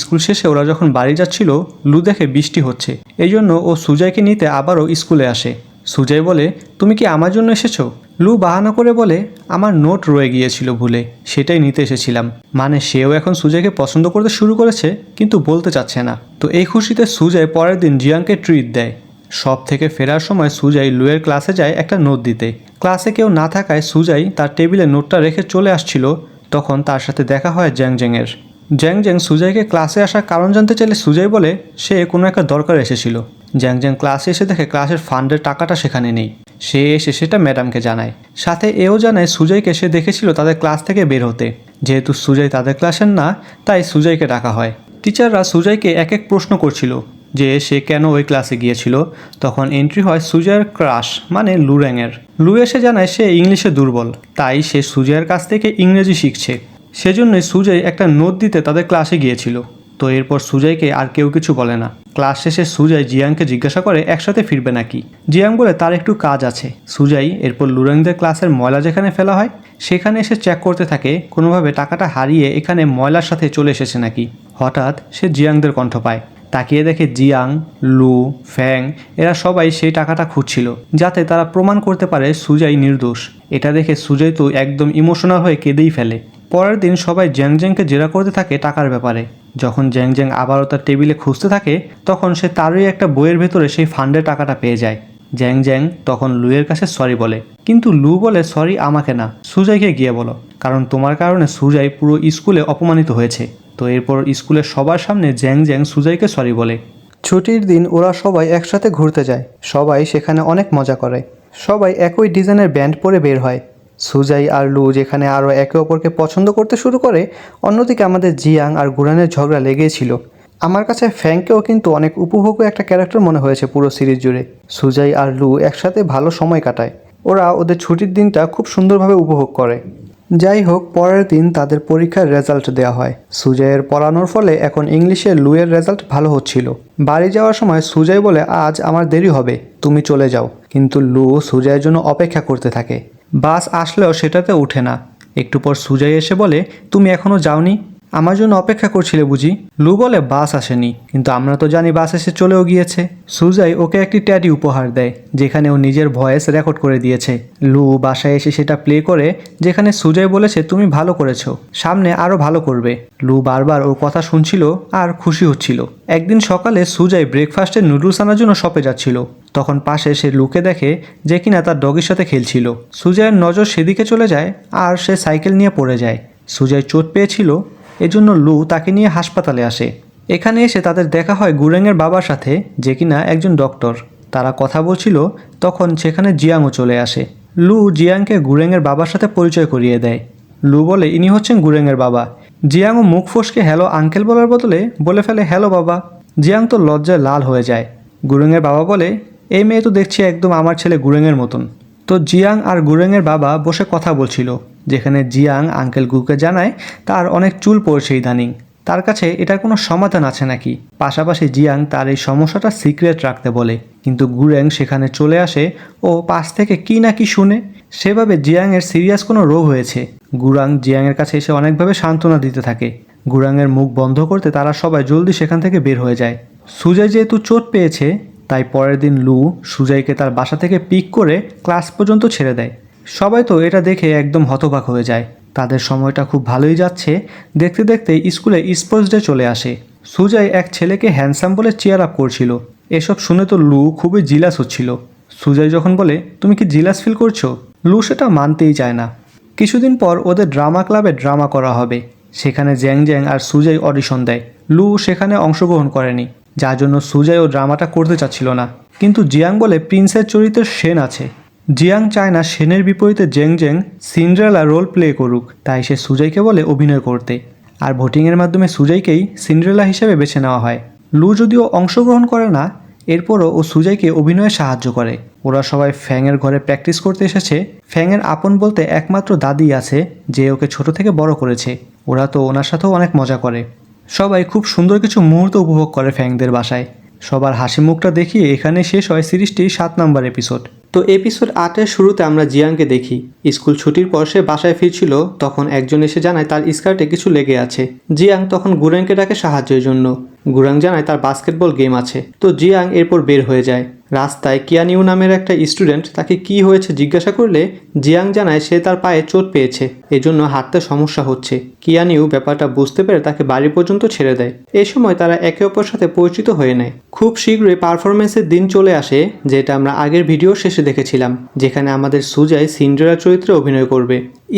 [SPEAKER 2] স্কুল শেষে ওরা যখন বাড়ি যাচ্ছিল, লু দেখে বৃষ্টি হচ্ছে, এই জন্য ও সুজাইকে নিতে আবারও স্কুলে আসে। সুজাই বলে, তুমি কি আমার জন্য এসেছো? লু বাহানা করে বলে, আমার নোট রয়ে গিয়েছিল ভুলে, সেটাই নিতে এসেছিলাম। মানে সেও এখন সুজাইকে পছন্দ করতে শুরু করেছে, কিন্তু বলতে চাচ্ছে না। তো এই খুশিতে সুজাই পরের দিন জিয়াংকে ট্রিট দেয়। সব থেকে ফেরার সময় সুজাই লুয়ের ক্লাসে যায় একটা নোট দিতে। ক্লাসে কেউ না থাকায় সুজাই তার টেবিলে নোটটা রেখে চলে আসছিল। তখন তার সাথে দেখা হয় জ্যাং জ্যাং সুজাইকে ক্লাসে আসার কারণ জানতে চাইলে সুজাই বলে সে কোনো একটা দরকার এসেছিল। জ্যাং ক্লাসে এসে দেখে ক্লাসের ফান্ডের টাকাটা সেখানে নেই। সে এসে সেটা ম্যাডামকে জানায়। সাথে এও জানায় সুজাইকে সে দেখেছিল তাদের ক্লাস থেকে বের হতে। যেহেতু সুজাই তাদের ক্লাসের না, তাই সুজাইকে ডাকা হয়। টিচাররা সুজাইকে এক এক প্রশ্ন করছিল যে সে কেন ওই ক্লাসে গিয়েছিল। তখন এন্ট্রি হয় সুজাইয়ের ক্রাশ মানে লুরেংয়ের। লু এসে জানায় সে ইংলিশে দুর্বল, তাই সে সুজাইয়ের কাছ থেকে ইংরেজি শিখছে। সেজন্যই সুজাই একটা নোট দিতে তাদের ক্লাসে গিয়েছিল। তো এরপর সুজাইকে আর কেউ কিছু বলে না। ক্লাস শেষে সুজাই জিয়াংকে জিজ্ঞাসা করে একসাথে ফিরবে নাকি। জিয়াং বলে তার একটু কাজ আছে। সুজাই এরপর লুরেংদের ক্লাসের ময়লা যেখানে ফেলা হয় সেখানে এসে চেক করতে থাকে কোনোভাবে টাকাটা হারিয়ে এখানে ময়লার সাথে চলে এসেছে নাকি। হঠাৎ সে জিয়াংদের কণ্ঠ পায়। তাকিয়ে দেখে জিয়াং, লু, ফ্যাং এরা সবাই সেই টাকাটা খুঁজছিল, যাতে তারা প্রমাণ করতে পারে সুজাই নির্দোষ। এটা দেখে সুজাই তো একদম ইমোশনাল হয়ে কেঁদেই ফেলে। পরের দিন সবাই জ্যাংকে জেরা করতে থাকে টাকার ব্যাপারে। যখন জ্যাং আবারও তার টেবিলে খুঁজতে থাকে, তখন সে তারই একটা বইয়ের ভেতরে সেই ফান্ডের টাকাটা পেয়ে যায়। জ্যাং তখন লুয়ের কাছে সরি বলে, কিন্তু লু বলে সরি আমাকে না, সুজাইকে গিয়ে বলো, কারণ তোমার কারণে সুজাই পুরো স্কুলে অপমানিত হয়েছে। তো এরপর স্কুলের সবার সামনে জ্যাং সুজাইকে সরি বলে। ছুটির দিন ওরা সবাই একসাথে ঘুরতে যায়। সবাই সেখানে অনেক মজা করে। সবাই একই ডিজাইনের ব্যান্ড পরে বের হয়। সুজাই আর লু যেখানে আরও একে অপরকে পছন্দ করতে শুরু করে, অন্যদিকে আমাদের জিয়াং আর গুরানের ঝগড়া লেগেই ছিল। আমার কাছে ফ্যাংকেও কিন্তু অনেক উপভোগ্য একটা ক্যারেক্টার মনে হয়েছে পুরো সিরিজ জুড়ে। সুজাই আর লু একসাথে ভালো সময় কাটায়। ওরা ওদের ছুটির দিনটা খুব সুন্দরভাবে উপভোগ করে। যাই হোক, পরের দিন তাদের পরীক্ষার রেজাল্ট দেওয়া হয়। সুজাইয়ের পড়ানোর ফলে এখন ইংলিশে লুয়ের রেজাল্ট ভালো হচ্ছিল। বাড়ি যাওয়ার সময় সুজাই বলে, আজ আমার দেরি হবে, তুমি চলে যাও। কিন্তু লু সুজাইয়ের জন্য অপেক্ষা করতে থাকে। বাস আসলেও সেটাতে উঠে না। একটু পর সুজাই এসে বলে, তুমি এখনও যাওনি? আমার জন্য অপেক্ষা করছিলে বুঝি? লু বলে বাস আসেনি, কিন্তু আমরা তো জানি বাস এসে চলেও গিয়েছে। সুজাই ওকে একটি ট্যাডি উপহার দেয় যেখানে ও নিজের ভয়েস রেকর্ড করে দিয়েছে। লু বাসায় এসে সেটা প্লে করে, যেখানে সুজাই বলেছে তুমি ভালো করেছো, সামনে আরো ভালো করবে। লু বারবার ওর কথা শুনছিল আর খুশি হচ্ছিল। একদিন সকালে সুজাই ব্রেকফাস্টে নুডলস আনার জন্য শপে যাচ্ছিল। তখন পাশে সে লুকে দেখে যে কিনা তার ডগির সাথে খেলছিল। সুজাইয়ের নজর সেদিকে চলে যায় আর সে সাইকেল নিয়ে পড়ে যায়। সুজাই চোট পেয়েছিল, এজন্য লু তাকে নিয়ে হাসপাতালে আসে। এখানে এসে তাদের দেখা হয় গুরেংয়ের বাবার সাথে, যে কিনা একজন ডক্টর। তারা কথা বলছিল, তখন সেখানে জিয়াংও চলে আসে। লু জিয়াংকে গুরেংয়ের বাবার সাথে পরিচয় করিয়ে দেয়। লু বলে ইনি হচ্ছেন গুরেংয়ের বাবা। জিয়াংও মুখ ফসকে হ্যালো আঙ্কেল বলার বদলে বলে ফেলে হ্যালো বাবা। জিয়াং তো লজ্জায় লাল হয়ে যায়। গুরেংয়ের বাবা বলে এই মেয়ে তো দেখছি একদম আমার ছেলে গুরেংয়ের মতন। তো জিয়াং আর গুরেংয়ের বাবা বসে কথা বলছিল, যেখানে জিয়াং আঙ্কেল গুকে জানায় তার অনেক চুল পড়ছে ইদানিং, তার কাছে এটার কোনো সমাধান আছে নাকি। পাশাপাশি জিয়াং তার এই সমস্যাটা সিক্রেট রাখতে বলে, কিন্তু গুরেং সেখানে চলে আসে ও পাশ থেকে কি না কি শুনে। সেভাবে জিয়াংয়ের সিরিয়াস কোনো রোগ হয়েছে। গুরাং জিয়াংয়ের কাছে এসে অনেকভাবে সান্ত্বনা দিতে থাকে। গুরাংয়ের মুখ বন্ধ করতে তারা সবাই জলদি সেখান থেকে বের হয়ে যায়। সুজাই যেহেতু চোট পেয়েছে, তাই পরের দিন লু সুজাইকে তার বাসা থেকে পিক করে ক্লাস পর্যন্ত ছেড়ে দেয়। সবাই তো এটা দেখে একদম হতবাক হয়ে যায়। তাদের সময়টা খুব ভালোই যাচ্ছে। দেখতে দেখতে স্কুলে স্পোর্টস ডে চলে আসে। সুজাই এক ছেলেকে হ্যান্ডসাম বলে চেয়ার আপ করছিল। এসব শুনে তো লু খুবই জিলাস হচ্ছিল। সুজাই যখন বলে তুমি কি জিলাস ফিল করছো, লু সেটা মানতেই চায় না। কিছুদিন পর ওদের ড্রামা ক্লাবে ড্রামা করা হবে। সেখানে জ্যাং জ্যাং আর সুজাই অডিশন দেয়। লু সেখানে অংশগ্রহণ করেনি, যার জন্য সুজাই ও ড্রামাটা করতে চাচ্ছিল না। কিন্তু জিয়াং বলে প্রিন্সের চরিত্রে সেন আছে। জিয়াং চায় না সেনের বিপরীতে জেং জেং সিন্ড্রেলা রোল প্লে করুক, তাই সে সুজাইকে বলে অভিনয় করতে। আর ভোটিংয়ের মাধ্যমে সুজাইকেই সিন্ড্রেলা হিসেবে বেছে নেওয়া হয়। লু যদিও অংশগ্রহণ করে না, এরপরও ও সুজাইকে অভিনয়ে সাহায্য করে। ওরা সবাই ফ্যাংয়ের ঘরে প্র্যাকটিস করতে এসেছে। ফ্যাংয়ের আপন বলতে একমাত্র দাদি আছে, যে ওকে ছোট থেকে বড় করেছে। ওরা তো ওনার সাথেও অনেক মজা করে। সবাই খুব সুন্দর কিছু মুহূর্ত উপভোগ করে ফ্যাংদের বাসায়। সবার হাসি মুখটা দেখিয়ে এখানে শেষ হয় সিরিজটির 7 নম্বর এপিসোড। তো এপিসোড 8-এর শুরুতে আমরা জিয়াংকে দেখি। স্কুল ছুটির পর সে বাসায় ফিরছিল, তখন একজন এসে জানায় তার স্কার্টে কিছু লেগে আছে। জিয়াং তখন গুরেংকে ডাকে সাহায্যের জন্য। গুরাং জানায় তার বাস্কেটবল গেম আছে। তো জিয়াং এরপর বের হয়ে যায়। রাস্তায় কিয়ানিউ নামের একটা স্টুডেন্ট তাকে কি হয়েছে জিজ্ঞাসা করলে জিয়াং জানায় সে তার পায়ে চোট পেয়েছে, এজন্য হাঁটতে সমস্যা হচ্ছে। কিয়ানিউ ব্যাপারটা বুঝতে পেরে তাকে বাড়ি পর্যন্ত ছেড়ে দেয়। এই সময় তারা একে অপরের সাথে পরিচিত হয়ে নেয়। খুব শীঘ্রই পারফরমেন্সের দিন চলে আসে, যেটা আমরা আগের ভিডিও শেষে দেখেছিলাম, যেখানে আমাদের সুজাই সিন্ড্রেলা চরিত্রে অভিনয় করবে।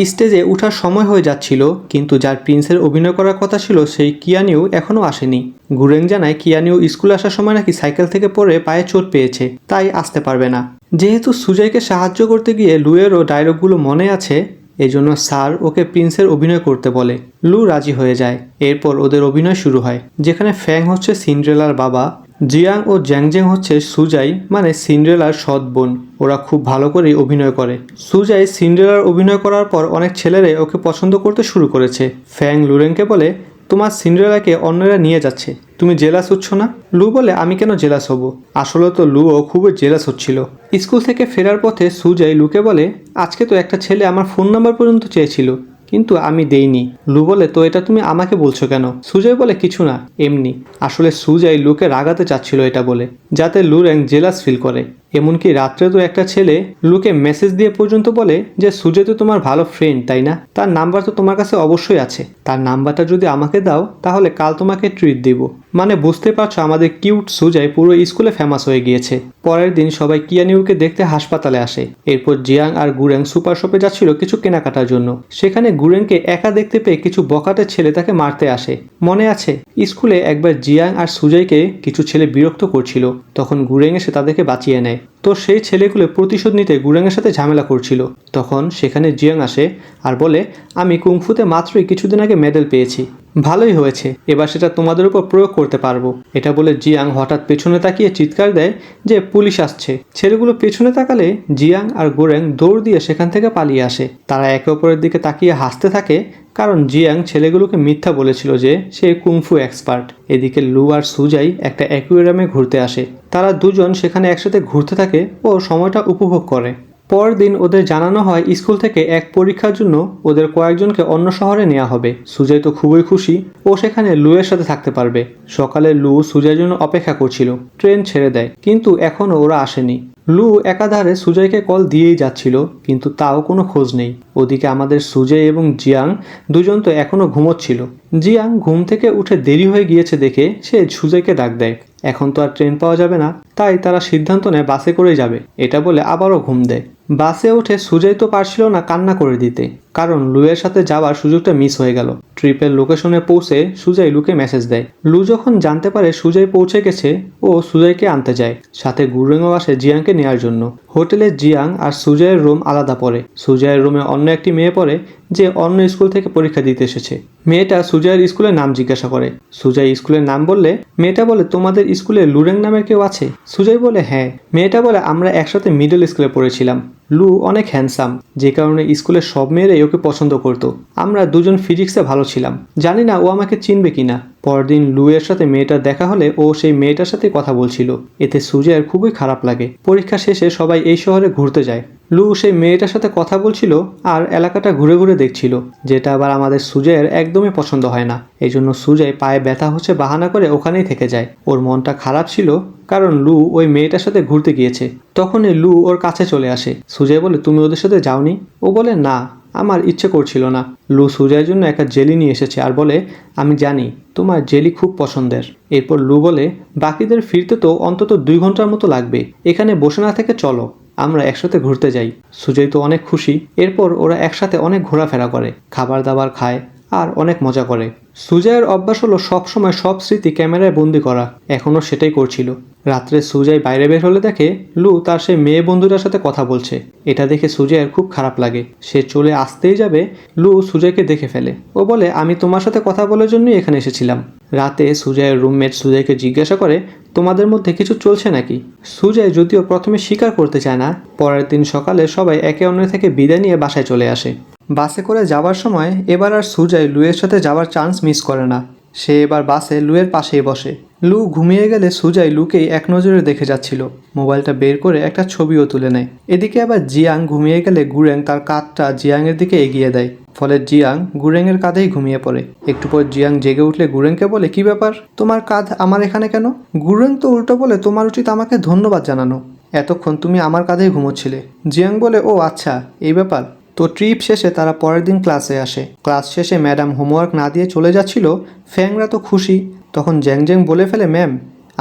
[SPEAKER 2] স্টেজে ওঠার সময় হয়ে যাচ্ছিল, কিন্তু যার প্রিন্সের অভিনয় করার কথা ছিল সেই কিয়ানিউ এখনও আসেনি। গুরেং জানায় কিয়ানিউ স্কুলে আসার সময় নাকি সাইকেল থেকে পড়ে পায়ে চোট পেয়েছে, তাই আসতে পারবে না। যেহেতু সুজাইকে সাহায্য করতে গিয়ে লুয়েরও ডায়লগগুলো মনে আছে, এজন্য স্যার ওকে প্রিন্সের অভিনয় করতে বলে। লু রাজি হয়ে যায়। এরপর ওদের অভিনয় শুরু হয়, যেখানে ফ্যাং হচ্ছে সিন্ড্রেলার বাবা, জিয়াং ও জ্যাংজ্যাং হচ্ছে সুজাই মানে সিন্ড্রেলার সৎ বোন। ওরা খুব ভালো করেই অভিনয় করে। সুজাই সিন্ড্রেলার অভিনয় করার পর অনেক ছেলেরা ওকে পছন্দ করতে শুরু করেছে। ফ্যাং লুরেংকে বলে তোমার সিন্ড্রেলাকে অন্যরা নিয়ে যাচ্ছে, তুমি জেলাস হচ্ছ না? লু বলে আমি কেন জেলাস হব? আসলে তো লুও খুবই জেলাস হচ্ছিল। স্কুল থেকে ফেরার পথে সুজাই লুকে বলে আজকে তো একটা ছেলে আমার ফোন নাম্বার পর্যন্ত চেয়েছিল, কিন্তু আমি দেইনি। লু বলে তো এটা তুমি আমাকে বলছো কেন? সুজাই বলে কিছু না, এমনি। আসলে সুজাই লুকে রাগাতে চাচ্ছিল এটা বলে, যাতে লুরেং জেলাস ফিল করে। এমনকি রাত্রে তো একটা ছেলে লুকে মেসেজ দিয়ে পর্যন্ত বলে যে সুজাই তো তোমার ভালো ফ্রেন্ড তাই না, তার নাম্বার তো তোমার কাছে অবশ্যই আছে, তার নাম্বারটা যদি আমাকে দাও তাহলে কাল তোমাকে ট্রিট দিব। মানে বুঝতে পারছো আমাদের কিউট সুজাই পুরো স্কুলে ফেমাস হয়ে গিয়েছে। পরের দিন সবাই কিয়ানিউকে দেখতে হাসপাতালে আসে। এরপর জিয়াং আর গুরেং সুপার শপে যাচ্ছিল কিছু কেনাকাটার জন্য। সেখানে গুরেংকে একা দেখতে পেয়ে কিছু বখাটে ছেলে তাকে মারতে আসে। মনে আছে স্কুলে একবার জিয়াং আর সুজাইকে কিছু ছেলে বিরক্ত করছিল, তখন গুরেং এসে তাদেরকে বাঁচিয়ে নেয়। তো সেই ছেলেগুলো প্রতিশোধ নিতে গুরেংয়ের সাথে ঝামেলা করছিল। তখন সেখানে জিয়াং আসে আর বলে আমি কুংফুতে মাত্রই কিছুদিন আগে মেডেল পেয়েছি, ভালোই হয়েছে, এবার সেটা তোমাদের উপর প্রয়োগ করতে পারবো। এটা বলে জিয়াং হঠাৎ পেছনে তাকিয়ে চিৎকার দেয় যে পুলিশ আসছে। ছেলেগুলো পেছনে তাকালে জিয়াং আর গোরেং দৌড় দিয়ে সেখান থেকে পালিয়ে আসে। তারা একে অপরের দিকে তাকিয়ে হাসতে থাকে, কারণ জিয়াং ছেলেগুলোকে মিথ্যা বলেছিল যে সে কুংফু এক্সপার্ট। এদিকে লু আর সুজাই একটা অ্যাকুয়ারিয়ামে ঘুরতে আসে। তারা দুজন সেখানে একসাথে ঘুরতে থাকে ও সময়টা উপভোগ করে। পরের দিন ওদের জানানো হয় স্কুল থেকে এক পরীক্ষার জন্য ওদের কয়েকজনকে অন্য শহরে নেওয়া হবে। সুজয় তো খুবই খুশি, ও সেখানে লুয়ের সাথে থাকতে পারবে। সকালে লু সুজয়ের জন্য অপেক্ষা করছিল। ট্রেন ছেড়ে দেয়, কিন্তু এখনও ওরা আসেনি। লু একাধারে সুজয়কে কল দিয়েই যাচ্ছিল, কিন্তু তাও কোনো খোঁজ নেই। ওদিকে আমাদের সুজয় এবং জিয়াং দুজন তো এখনও ঘুমোচ্ছিল। জিয়াং ঘুম থেকে উঠে দেরি হয়ে গিয়েছে দেখে সে সুজয়কে ডাক দেয়। এখন তো আর ট্রেন পাওয়া যাবে না, তাই তারা সিদ্ধান্ত নেয় বাসে করেই যাবে। এটা বলে আবারও ঘুম দেয়। বাসে উঠে সুজয় তো পারছিল না কান্না করে দিতে, কারণ লুয়ের সাথে যাওয়ার সুযোগটা মিস হয়ে গেল। ট্রিপের লোকেশনে পৌঁছে সুজয় লুকে মেসেজ দেয়। লু যখন জানতে পারে সুজয় পৌঁছে গেছে, ও সুজয়কে আনতে যায়। সাথে গুরেংও আসে জিয়াংকে নেওয়ার জন্য। হোটেলে জিয়াং আর সুজয়ের রুম আলাদা পড়ে। সুজয়ের রুমে অন্য একটি মেয়ে পড়ে, যে অন্য স্কুল থেকে পরীক্ষা দিতে এসেছে। মেয়েটা সুজয়ের স্কুলের নাম জিজ্ঞাসা করে। সুজয় স্কুলের নাম বললে মেয়েটা বলে, তোমাদের স্কুলে লুরেং নামের কেউ আছে? সুজয় বলে, হ্যাঁ। মেয়েটা বলে, আমরা একসাথে মিডল স্কুলে পড়েছিলাম। লু অনেক হ্যান্ডসাম, যে কারণে স্কুলের সব মেয়েরাই ওকে পছন্দ করত। আমরা দুজন ফিজিক্সে ভালো ছিলাম। জানি না ও আমাকে চিনবে কিনা। পরদিন লু এর সাথে মেয়েটার দেখা হলে ও সেই মেয়েটার সাথে কথা বলছিল। এতে সুজয়ের খুবই খারাপ লাগে। পরীক্ষা শেষে সবাই এই শহরে ঘুরতে যায়। লু সেই মেয়েটার সাথে কথা বলছিল আর এলাকাটা ঘুরে ঘুরে দেখছিল, যেটা আবার আমাদের সুজয়ের একদমই পছন্দ হয় না। এই জন্য সুজয় পায়ে ব্যথা হচ্ছে বাহানা করে ওখানেই থেকে যায়। ওর মনটা খারাপ ছিল, কারণ লু ওই মেয়েটার সাথে ঘুরতে গিয়েছে। তখনই লু ওর কাছে চলে আসে। সুজয় বলে, তুমি ওদের সাথে যাওনি? ও বলে, না, আমার ইচ্ছে করছিল না। লু সুজয়ের জন্য একটা জেলি নিয়ে এসেছে আর বলে, আমি জানি তোমার জেলি খুব পছন্দের। এরপর লু বলে, বাকিদের ফিরতে তো অন্তত 2 ঘন্টার মতো লাগবে, এখানে বসে না থেকে চলো, আমরা একসাথে ঘুরতে যাই। সুজয় তো অনেক খুশি। এরপর ওরা একসাথে অনেক ঘোরাফেরা করে, খাবার দাবার খায় আর অনেক মজা করে। সুজয়ের অভ্যাস হলো সবসময় সব স্মৃতি ক্যামেরায় বন্দি করা। এখনও সেটাই করছিল। রাত্রে সুজয় বাইরে বের হলে দেখে লু তার সেই মেয়ে বন্ধুটার সাথে কথা বলছে। এটা দেখে সুজয়ের খুব খারাপ লাগে। সে চলে আসতেই যাবে, লু সুজয়কে দেখে ফেলে। ও বলে, আমি তোমার সাথে কথা বলার জন্যই এখানে এসেছিলাম। রাতে সুজয়ের রুমমেট সুজয়কে জিজ্ঞাসা করে, তোমাদের মধ্যে কিছু চলছে নাকি? সুজয় যদিও প্রথমে স্বীকার করতে চায় না। পরের দিন সকালে সবাই একে অন্যের থেকে বিদায় নিয়ে বাসায় চলে আসে। বাসে করে যাওয়ার সময় এবার আর সুজয় লুয়ের সাথে যাওয়ার চান্স মিস করে না। সে এবার বাসে লুয়ের পাশেই বসে। লু ঘুমিয়ে গেলে সুজয় লুকেই এক নজরে দেখে যাচ্ছিল। মোবাইলটা বের করে একটা ছবিও তুলে নেয়। এদিকে আবার জিয়াং ঘুমিয়ে গেলে গুরেং তার কাঁধটা জিয়াংয়ের দিকে এগিয়ে দেয়। ফলে জিয়াং গুরেংয়ের কাঁধেই ঘুমিয়ে পড়ে। একটু পর জিয়াং জেগে উঠলে গুরেংকে বলে, কি ব্যাপার, তোমার কাঁধ আমার এখানে কেন? গুরেং তো উল্টো বলে, তোমার উচিত আমাকে ধন্যবাদ জানানো, এতক্ষণ তুমি আমার কাঁধেই ঘুমোচ্ছিলে। জিয়াং বলে, ও আচ্ছা, এই ব্যাপার। তো ট্রিপ শেষে তারা পরের দিন ক্লাসে আসে। ক্লাস শেষে ম্যাডাম হোমওয়ার্ক না দিয়ে চলে যাচ্ছিল। ফ্যাংরা তো খুশি। তখন জ্যাং জ্যাং বলে ফেলে, ম্যাম,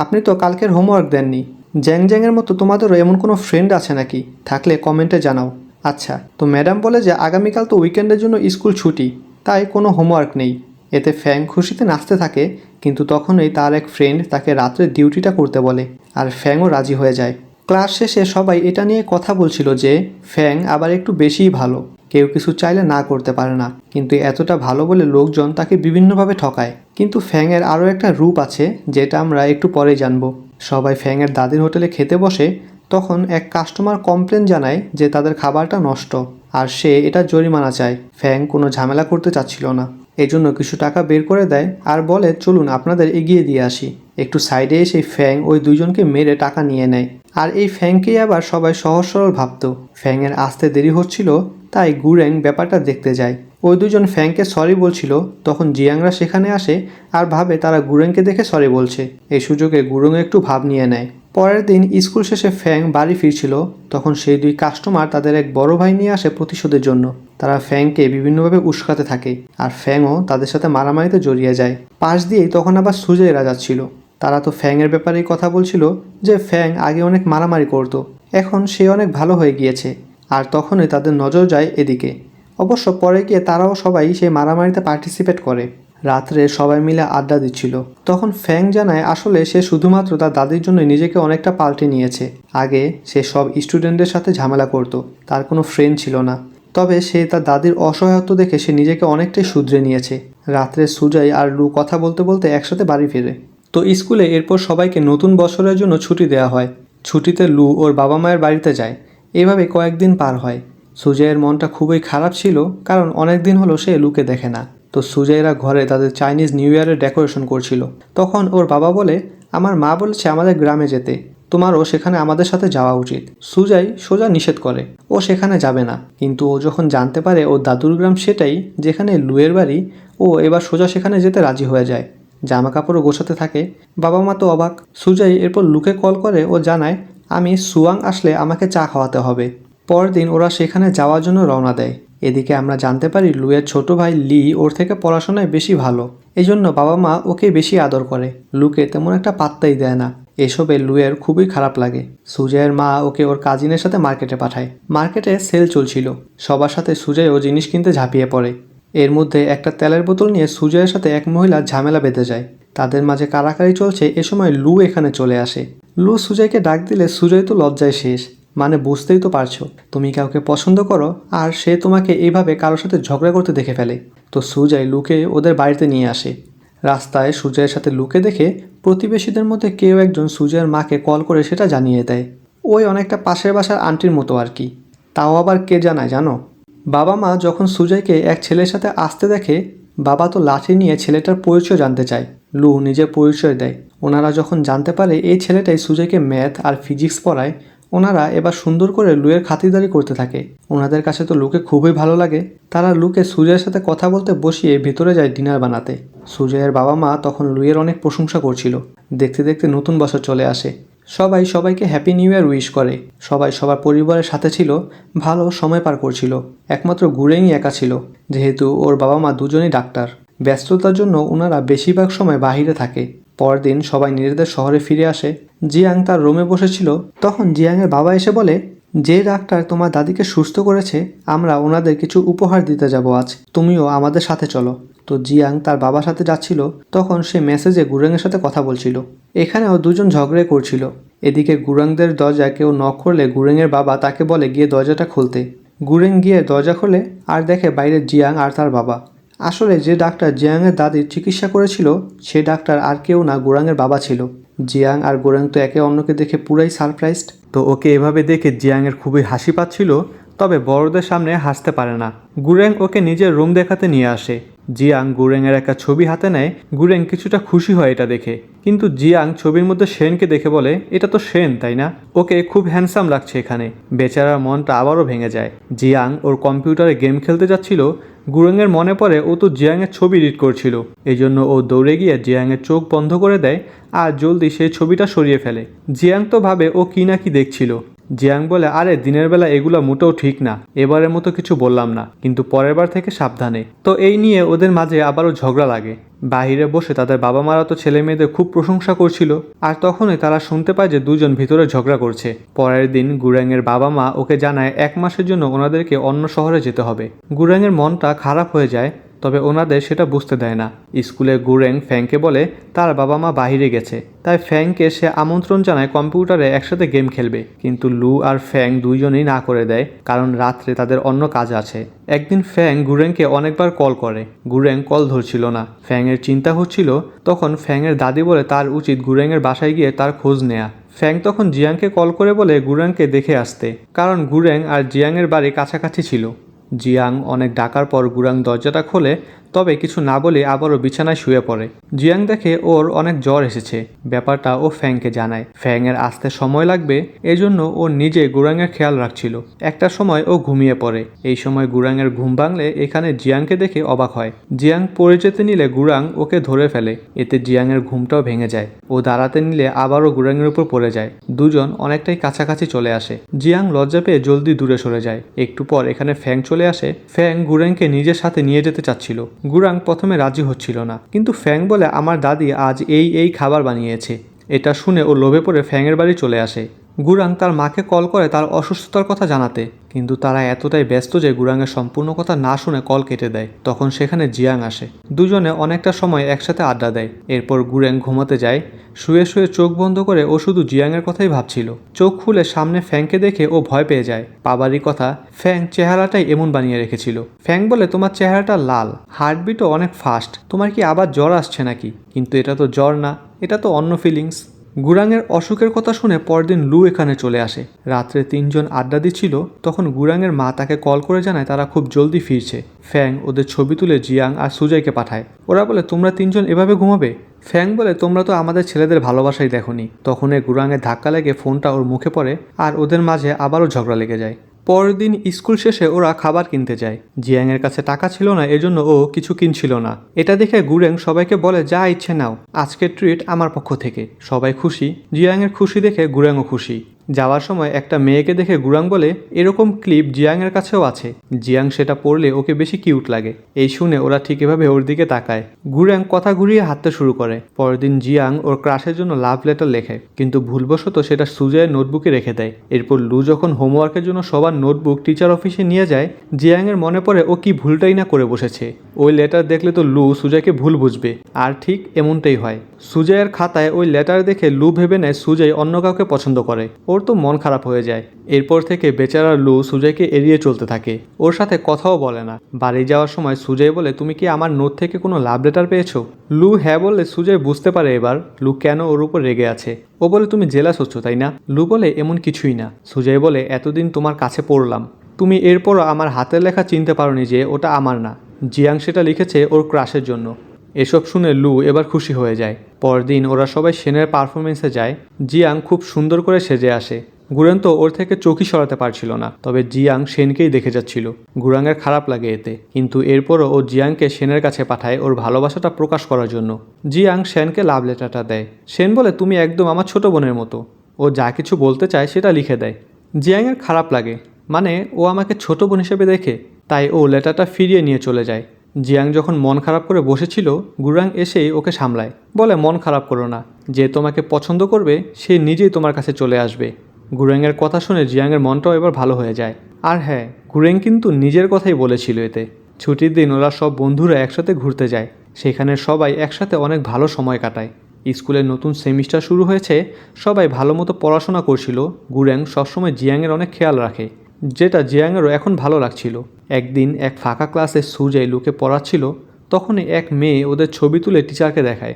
[SPEAKER 2] আপনি তো কালকের হোমওয়ার্ক দেননি। জ্যাং জ্যাংয়ের মতো তোমাদেরও এমন কোনো ফ্রেন্ড আছে নাকি? থাকলে কমেন্টে জানাও। আচ্ছা, তো ম্যাডাম বলে যে আগামীকাল তো উইকেন্ডের জন্য স্কুল ছুটি, তাই কোনো হোমওয়ার্ক নেই। এতে ফ্যাং খুশিতে নাচতে থাকে, কিন্তু তখনই তার এক ফ্রেন্ড তাকে রাত্রে ডিউটিটা করতে বলে, আর ফ্যাংও রাজি হয়ে যায়। ক্লাস শেষে সবাই এটা নিয়ে কথা বলছিল যে ফ্যাং আবার একটু বেশিই ভালো। কেউ কিছু চাইলে না করতে পারে না, কিন্তু এতটা ভালো বলে লোকজন তাকে বিভিন্নভাবে ঠকায়। কিন্তু ফ্যাংয়ের আরও একটা রূপ আছে, যেটা আমরা একটু পরেই জানবো। সবাই ফ্যাংয়ের দাদির হোটেলে খেতে বসে। তখন এক কাস্টমার কমপ্লেন জানায় যে তাদের খাবারটা নষ্ট, আর সে এটা জরিমানা চায়। ফ্যাং কোনো ঝামেলা করতে চাচ্ছিল না, এজন্য কিছু টাকা বের করে দেয় আর বলে, চলুন আপনাদের এগিয়ে দিয়ে আসি। একটু সাইডে এসে ফ্যাং ওই দুজনকে মেরে টাকা নিয়ে নেয়। আর এই ফ্যাংকেই আবার সবাই সহজ সরল ভাবত। ফ্যাংয়ের আসতে দেরি হচ্ছিল, তাই গুরেং ব্যাপারটা দেখতে যায়। ওই দুজন ফ্যাংকে সরি বলছিল। তখন জিয়াংরা সেখানে আসে আর ভাবে তারা গুরেংকে দেখে সরি বলছে। এই সুযোগে গুরেং একটু ভাব নিয়ে নেয়। পরের দিন স্কুল শেষে ফ্যাং বাড়ি ফিরছিল। তখন সেই দুই কাস্টমার তাদের এক বড় ভাই নিয়ে আসে প্রতিশোধের জন্য। তারা ফ্যাংকে বিভিন্নভাবে উস্কাতে থাকে, আর ফ্যাংও তাদের সাথে মারামারিতে জড়িয়ে যায়। পাশ দিয়েই তখন আবার সুজয়রা যাচ্ছিল। তারা তো ফ্যাংয়ের ব্যাপারেই কথা বলছিল, যে ফ্যাং আগে অনেক মারামারি করত, এখন সে অনেক ভালো হয়ে গিয়েছে। আর তখনই তাদের নজর যায় এদিকে। অবশ্য পরে গিয়ে তারাও সবাই সেই মারামারিতে পার্টিসিপেট করে। রাত্রে সবাই মিলে আড্ডা দিচ্ছিল। তখন ফ্যাং জানায় আসলে সে শুধুমাত্র তার দাদির জন্য নিজেকে অনেকটা পাল্টে নিয়েছে। আগে সে সব স্টুডেন্টদের সাথে ঝামেলা করত, তার কোনো ফ্রেন্ড ছিল না। তবে সে তার দাদির অসহায়ত্ব দেখে সে নিজেকে অনেকটাই শুধরে নিয়েছে। রাত্রে সুজয় আর লু কথা বলতে বলতে একসাথে বাড়ি ফিরে। তো স্কুলে এরপর সবাইকে নতুন বছরের জন্য ছুটি দেওয়া হয়। ছুটিতে লু ওর বাবা মায়ের বাড়িতে যায়। এভাবে কয়েকদিন পার হয়। সুজয়ের মনটা খুবই খারাপ ছিল, কারণ অনেক দিন হলো সে লুকে দেখে না। তো সুজয়রা ঘরে তাদের চাইনিজ নিউ ইয়ারের ডেকোরেশন করছিল। তখন ওর বাবা বলে, আমার মা বলেছে আমাদের গ্রামে যেতে। তোমারও সেখানে আমাদের সাথে যাওয়া উচিত। সুজাই সোজা নিষেধ করে, ও সেখানে যাবে না। কিন্তু ও যখন জানতে পারে ও দাদুর গ্রাম সেটাই যেখানে লুয়ের বাড়ি, ও এবার সোজা সেখানে যেতে রাজি হয়ে যায়। জামা কাপড়ও গোছাতে থাকে। বাবা মা তো অবাক। সুজাই এরপর লুকে কল করে ও জানায়, আমি সুয়াং আসলে আমাকে চা খাওয়াতে হবে। পরদিন ওরা সেখানে যাওয়ার জন্য রওনা দেয়। এদিকে আমরা জানতে পারি লুয়ের ছোট ভাই লি ওর থেকে পড়াশোনায় বেশি ভালো, এই জন্য বাবা মা ওকে বেশি আদর করে। লুকে তেমন একটা পাত্তাই দেয় না। এসবে লুয়ের খুবই খারাপ লাগে। সুজয়ের মা ওকে ওর কাজিনের সাথে মার্কেটে পাঠায়। মার্কেটে সেল চলছিল, সবার সাথে সুজয়ও জিনিস কিনতে ঝাঁপিয়ে পড়ে। এর মধ্যে একটা তেলের বোতল নিয়ে সুজয়ের সাথে এক মহিলা ঝামেলা বেঁধে যায়। তাদের মাঝে কাড়াকাড়ি চলছে, এ সময় লু এখানে চলে আসে। লু সুজয়কে ডাক দিলে সুজয় তো লজ্জায় শেষ। মানে বুঝতেই তো পারছো, তুমি কাউকে পছন্দ করো আর সে তোমাকে এইভাবে কারোর সাথে ঝগড়া করতে দেখে ফেলে। তো সুজয় লুকে ওদের বাড়িতে নিয়ে আসে। রাস্তায় সুজয়ের সাথে লুকে দেখে প্রতিবেশীদের মধ্যে কেউ একজন সুজয়ের মাকে কল করে সেটা জানিয়ে দেয়। ওই অনেকটা পাশের বাসার আন্টির মতো আর কি। তাও আবার কে জানায় জানো? বাবা মা যখন সুজয়কে এক ছেলের সাথে আসতে দেখে, বাবা তো লাঠি নিয়ে ছেলেটার পরিচয় জানতে চায়। লু নিজের পরিচয় দেয়। ওনারা যখন জানতে পারে এই ছেলেটাই সুজয়কে ম্যাথ আর ফিজিক্স পড়ায়, ওনারা এবার সুন্দর করে লুয়ের খাতিরদারি করতে থাকে। ওনাদের কাছে তো লুকে খুবই ভালো লাগে। তারা লুকে সুজয়ের সাথে কথা বলতে বসিয়ে ভিতরে যায় ডিনার বানাতে। সুজয়ের বাবা মা তখন লুয়ের অনেক প্রশংসা করছিল। দেখতে দেখতে নতুন বছর চলে আসে। সবাই সবাইকে হ্যাপি নিউ ইয়ার উইশ করে। সবাই সবার পরিবারের সাথে ছিল, ভালো সময় পার করছিল। একমাত্র গুরেংই একা ছিল, যেহেতু ওর বাবা মা দুজনেই ডাক্তার। ব্যস্ততার জন্য ওনারা বেশিরভাগ সময় বাহিরে থাকে। পরদিন সবাই নিজেদের শহরে ফিরে আসে। জিয়াং তার রুমে বসেছিল, তখন জিয়াংয়ের বাবা এসে বলে, যে ডাক্তার তোমার দাদিকে সুস্থ করেছে আমরা ওনাদের কিছু উপহার দিতে যাব আজ, তুমিও আমাদের সাথে চলো। তো জিয়াং তার বাবার সাথে যাচ্ছিল, তখন সে মেসেজে গুরেংয়ের সাথে কথা বলছিল। এখানেও দুজন ঝগড়ে করছিল। এদিকে গুরাংদের দরজায় কেউ নক করলে গুরেংয়ের বাবা তাকে বলে গিয়ে দরজাটা খুলতে। গুরেং গিয়ে দরজা খোলে আর দেখে বাইরে জিয়াং আর তার বাবা। আসলে যে ডাক্তার জিয়াংয়ের দাদির চিকিৎসা করেছিল সে ডাক্তার আর কেউ না, গুরাংয়ের বাবা ছিল। জিয়াং আর গুরেং তো একে অন্যকে দেখে পুরাই সারপ্রাইজড। তো ওকে এভাবে দেখে জিয়াংয়ের খুবই হাসি পাচ্ছিল, তবে বড়দের সামনে হাসতে পারে না। গুরেং ওকে নিজের রুম দেখাতে নিয়ে আসে। জিয়াং গুরেংয়ের একটা ছবি হাতে নেয়। গুরেং কিছুটা খুশি হয় এটা দেখে, কিন্তু জিয়াং ছবির মধ্যে সেনকে দেখে বলে, এটা তো সেন তাই না? ওকে খুব হ্যান্ডসাম লাগছে এখানে। বেচারার মনটা আবারও ভেঙে যায়। জিয়াং ওর কম্পিউটারে গেম খেলতে যাচ্ছিল। গুরেংয়ের মনে পড়ে ও তো জিয়াংয়ের ছবি এডিট করছিল, এই জন্য ও দৌড়ে গিয়ে জিয়াংয়ের চোখ বন্ধ করে দেয় আর জলদি সেই ছবিটা সরিয়ে ফেলে। জিয়াং তো ভাবে ও কি না কি দেখছিল। জিয়াং বলে, আরে দিনের বেলা এগুলো মোটেও ঠিক না, এবারের মতো কিছু বললাম না, কিন্তু পরের বার থেকে সাবধানে। তো এই নিয়ে ওদের মাঝে আবারও ঝগড়া লাগে। বাহিরে বসে তাদের বাবা মারা তো ছেলে মেয়েদের খুব প্রশংসা করছিল, আর তখনই তারা শুনতে পায় যে দুজন ভিতরে ঝগড়া করছে। পরের দিন গুরেংয়ের বাবা মা ওকে জানায় 1 মাসের জন্য ওনাদেরকে অন্য শহরে যেতে হবে। গুরেংয়ের মনটা খারাপ হয়ে যায়, তবে ওনাদের সেটা বুঝতে দেয় না। স্কুলে গুরেং ফ্যাংকে বলে তার বাবা মা বাহিরে গেছে, তাই ফ্যাংকে সে আমন্ত্রণ জানায় কম্পিউটারে একসাথে গেম খেলবে। কিন্তু লু আর ফ্যাং দুইজনেই না করে দেয়, কারণ রাত্রে তাদের অন্য কাজ আছে। একদিন ফ্যাং গুরেংকে অনেকবার কল করে, গুরেং কল ধরছিল না। ফ্যাংয়ের চিন্তা হচ্ছিল, তখন ফ্যাংয়ের দাদি বলে তার উচিত গুরেংয়ের বাসায় গিয়ে তার খোঁজ নেয়া। ফ্যাং তখন জিয়াংকে কল করে বলে গুরেংকে দেখে আসতে, কারণ গুরেং আর জিয়াংয়ের বাড়ি কাছাকাছি ছিল। জিয়াং অনেক ডাকার পর গুরাং দরজাটা খোলে, তবে কিছু না বলে আবারও বিছানায় শুয়ে পড়ে। জিয়াং দেখে ওর অনেক জ্বর এসেছে, ব্যাপারটা ও ফ্যাংকে জানায়। ফ্যাংয়ের আসতে সময় লাগবে, এজন্য ও নিজে গুরাংয়ের খেয়াল রাখছিল। একটা সময় ও ঘুমিয়ে পড়ে। এই সময় গুরাংয়ের ঘুম ভাঙলে এখানে জিয়াংকে দেখে অবাক হয়। জিয়াং পড়ে যেতে নিলে গুরাং ওকে ধরে ফেলে, এতে জিয়াংয়ের ঘুমটাও ভেঙে যায়। ও দাঁড়াতে নিলে আবারও গুরাংয়ের উপর পড়ে যায়। দুজন অনেকটাই কাছাকাছি চলে আসে। জিয়াং লজ্জা পেয়ে জলদি দূরে সরে যায়। একটু পর এখানে ফ্যাং চলে আসে। ফ্যাং গুরাংকে নিজের সাথে নিয়ে যেতে চাচ্ছিল। গুরাং প্রথমে রাজি হচ্ছিল না, কিন্তু ফ্যাং বলে আমার দাদি আজ এই খাবার বানিয়েছে। এটা শুনে ও লোভে পড়ে ফ্যাংয়ের বাড়ি চলে আসে। গুরাং তার মাকে কল করে তার অসুস্থতার কথা জানাতে, কিন্তু তারা এতটাই ব্যস্ত যে গুরাংয়ের সম্পূর্ণ কথা না শুনে কল কেটে দেয়। তখন সেখানে জিয়াং আসে। দুজনে অনেকটা সময় একসাথে আড্ডা দেয়। এরপর গুরেং ঘুমাতে যায়। শুয়ে শুয়ে চোখ বন্ধ করে ও শুধু জিয়াংয়ের কথাই ভাবছিল। চোখ খুলে সামনে ফ্যাংকে দেখে ও ভয় পেয়ে যায়। বাবারই কথা, ফ্যাং চেহারাটাই এমন বানিয়ে রেখেছিল। ফ্যাং বলে, তোমার চেহারাটা লাল, হার্টবিটও অনেক ফাস্ট, তোমার কি আবার জ্বর আসছে নাকি? কিন্তু এটা তো জ্বর না, এটা তো অন্য ফিলিংস। গুরাংয়ের অসুখের কথা শুনে পরদিন লু এখানে চলে আসে। রাত্রে 3 জন আড্ডা দিচ্ছিল, তখন গুরাংয়ের মা তাকে কল করে জানায় তারা খুব জলদি ফিরছে। ফ্যাং ওদের ছবি তুলে জিয়াং আর সুজয়কে পাঠায়। ওরা বলে, তোমরা 3 জন এভাবে ঘুমাবে? ফ্যাং বলে তোমরা তো আমাদের ছেলেদের ভালোবাসাই দেখোনি। তখন এই গুরাঙের ধাক্কা লেগে ফোনটা ওর মুখে পড়ে আর ওদের মাঝে আবারও ঝগড়া লেগে যায়। পরের দিন স্কুল শেষে ওরা খাবার কিনতে যায়। জিয়াংয়ের কাছে টাকা ছিল না, এজন্য ও কিছু কিনছিল না। এটা দেখে গুরেং সবাইকে বলে যা ইচ্ছে নাও, আজকের ট্রিট আমার পক্ষ থেকে। সবাই খুশি। জিয়াংয়ের খুশি দেখে গুরেংও খুশি। যাওয়ার সময় একটা মেয়েকে দেখে গুরাং বলে এরকম ক্লিপ জিয়াংয়ের কাছেও আছে, জিয়াং সেটা পরলে ওকে বেশি কিউট লাগে। এই শুনে ওরা ঠিক এভাবে ওর দিকে তাকায়। গুরাং কথা ঘুরিয়ে হাঁটতে শুরু করে। পরের দিন জিয়াং ওর ক্রাশের জন্য লাভ লেটার লেখে, কিন্তু ভুলবশত সেটা সুজয়ের নোটবুকে রেখে দেয়। এরপর লু যখন হোমওয়ার্কের জন্য সবার নোটবুক টিচার অফিসে নিয়ে যায়, জিয়াংয়ের মনে পড়ে ও কি ভুলটাই না করে বসেছে। ওই লেটার দেখলে তো লু সুজয়কে ভুল বুঝবে, আর ঠিক এমনটাই হয়। সুজয়ের খাতায় ওই লেটার দেখে লু ভেবে নেয় সুজয় অন্য কাউকে পছন্দ করে। ওর তো মন খারাপ হয়ে যায়। এরপর থেকে বেচারা লু সুজয়কে এড়িয়ে চলতে থাকে, ওর সাথে কথাও বলে না। বাড়ি যাওয়ার সময় সুজয় বলে তুমি কি আমার নোট থেকে কোনো লাভ লেটার পেয়েছো? লু হ্যাঁ বললে সুজয় বুঝতে পারে এবার লু কেন ওর উপর রেগে আছে। ও বলে তুমি জেলাস হচ্ছ তাই না? লু বলে এমন কিছুই না। সুজয় বলে এতদিন তোমার কাছে পড়লাম, তুমি এরপরও আমার হাতের লেখা চিনতে পারোনি যে ওটা আমার না। জিয়াং সেটা লিখেছে ওর ক্রাশের জন্য। এসব শুনে লু এবার খুশি হয়ে যায়। পরদিন ওরা সবাই সেনের পারফরমেন্সে যায়। জিয়াং খুব সুন্দর করে সেজে আসে। গুরেন তো ওর থেকে চোখই সরাতে পারছিল না, তবে জিয়াং সেনকেই দেখে যাচ্ছিল। গুরাংয়ের খারাপ লাগে এতে, কিন্তু এরপরও ও জিয়াংকে সেনের কাছে পাঠায় ওর ভালোবাসাটা প্রকাশ করার জন্য। জিয়াং সেনকে লাভ লেটারটা দেয়। সেন বলে তুমি একদম আমার ছোট বোনের মতো। ও যা কিছু বলতে চায় সেটা লিখে দেয়। জিয়াংয়ের খারাপ লাগে, মানে ও আমাকে ছোট বোন হিসেবে দেখে, তাই ও লেটারটা ফিরিয়ে নিয়ে চলে যায়। জিয়াং যখন মন খারাপ করে বসেছিল, গুরাং এসেই ওকে সামলায়, বলে মন খারাপ করো না, যে তোমাকে পছন্দ করবে সে নিজেই তোমার কাছে চলে আসবে। গুরেংয়ের কথা শুনে জিয়াংয়ের মনটাও এবার ভালো হয়ে যায়। আর হ্যাঁ, গুরেং কিন্তু নিজের কথাই বলেছিল এতে। ছুটির দিন ওরা সব বন্ধুরা একসাথে ঘুরতে যায়। সেখানে সবাই একসাথে অনেক ভালো সময় কাটায়। স্কুলের নতুন সেমিস্টার শুরু হয়েছে, সবাই ভালো মতো পড়াশোনা করছিল। গুরেং সবসময় জিয়াংয়ের অনেক খেয়াল রাখে, যেটা জিয়াংয়েরও এখন ভালো লাগছিল। একদিন এক ফাঁকা ক্লাসে সুজয় লুকে পড়াচ্ছিল, তখনই এক মেয়ে ওদের ছবি তুলে টিচারকে দেখায়।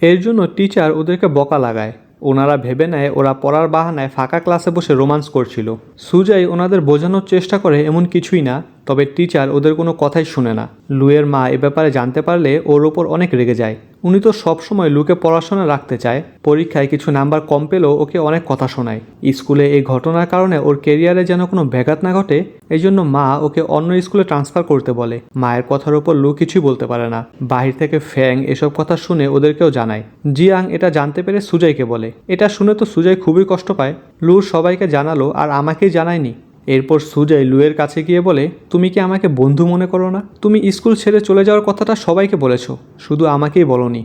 [SPEAKER 2] এর জন্য টিচার ওদেরকে বকা লাগায়। ওনারা ভেবে নেয় ওরা পড়ার বাহানায় ফাঁকা ক্লাসে বসে রোমান্স করছিল। সুজয় ওনাদের বোঝানোর চেষ্টা করে এমন কিছুই না, তবে টিচার ওদের কোনো কথাই শুনে না। লুয়ের মা এ ব্যাপারে জানতে পারলে ওর ওপর অনেক রেগে যায়। উনি তো সবসময় লুকে পড়াশোনা রাখতে চায়, পরীক্ষায় কিছু নাম্বার কম পেলেও ওকে অনেক কথা শোনায়। স্কুলে এই ঘটনার কারণে ওর কেরিয়ারে যেন কোনো ব্যাঘাত না ঘটে, এই জন্য মা ওকে অন্য স্কুলে ট্রান্সফার করতে বলে। মায়ের কথার ওপর লু কিছুই বলতে পারে না। বাহির থেকে ফ্যাং এসব কথা শুনে ওদেরকেও জানায়। জিয়াং এটা জানতে পেরে সুজয়কে বলে। এটা শুনে তো সুজয় খুবই কষ্ট পায়। লু সবাইকে জানালো আর আমাকেই জানায়নি। এরপর সুজয় লুয়ের কাছে গিয়ে বলে তুমি কি আমাকে বন্ধু মনে করো না? তুমি স্কুল ছেড়ে চলে যাওয়ার কথাটা সবাইকে বলেছো, শুধু আমাকেই বলনি।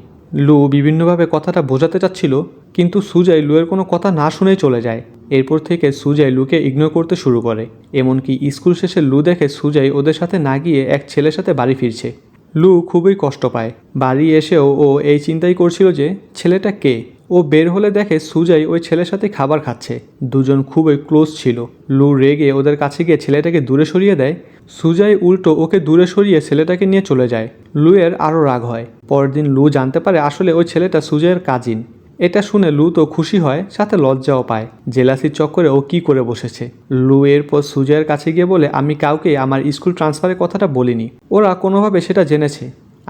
[SPEAKER 2] লু বিভিন্নভাবে কথাটা বোঝাতে চাচ্ছিল, কিন্তু সুজয় লুয়ের কোনো কথা না শুনেই চলে যায়। এরপর থেকে সুজয় লুকে ইগনোর করতে শুরু করে। এমনকি স্কুল শেষে লু দেখে সুজয় ওদের সাথে না গিয়ে এক ছেলের সাথে বাড়ি ফিরছে। লু খুবই কষ্ট পায়। বাড়ি এসেও ও এই চিন্তাই করছিল যে ছেলেটা কে। ও বের হলে দেখে সুজয় ওই ছেলের সাথে খাবার খাচ্ছে। দুজন খুবই ক্লোজ ছিল। লু রেগে ওদের কাছে গিয়ে ছেলেটাকে দূরে সরিয়ে দেয়। সুজয় উল্টো ওকে দূরে সরিয়ে ছেলেটাকে নিয়ে চলে যায়। লুয়ের আরও রাগ হয়। পরের দিন লু জানতে পারে আসলে ওই ছেলেটা সুজয়ের কাজিন। এটা শুনে লু তো খুশি হয়, সাথে লজ্জাও পায়। জেলাসির চক্করে ও কি করে বসেছে। লু এরপর সুজয়ের কাছে গিয়ে বলে আমি কাউকে আমার স্কুল ট্রান্সফারের কথাটা বলিনি, ওরা কোনোভাবে সেটা জেনেছে।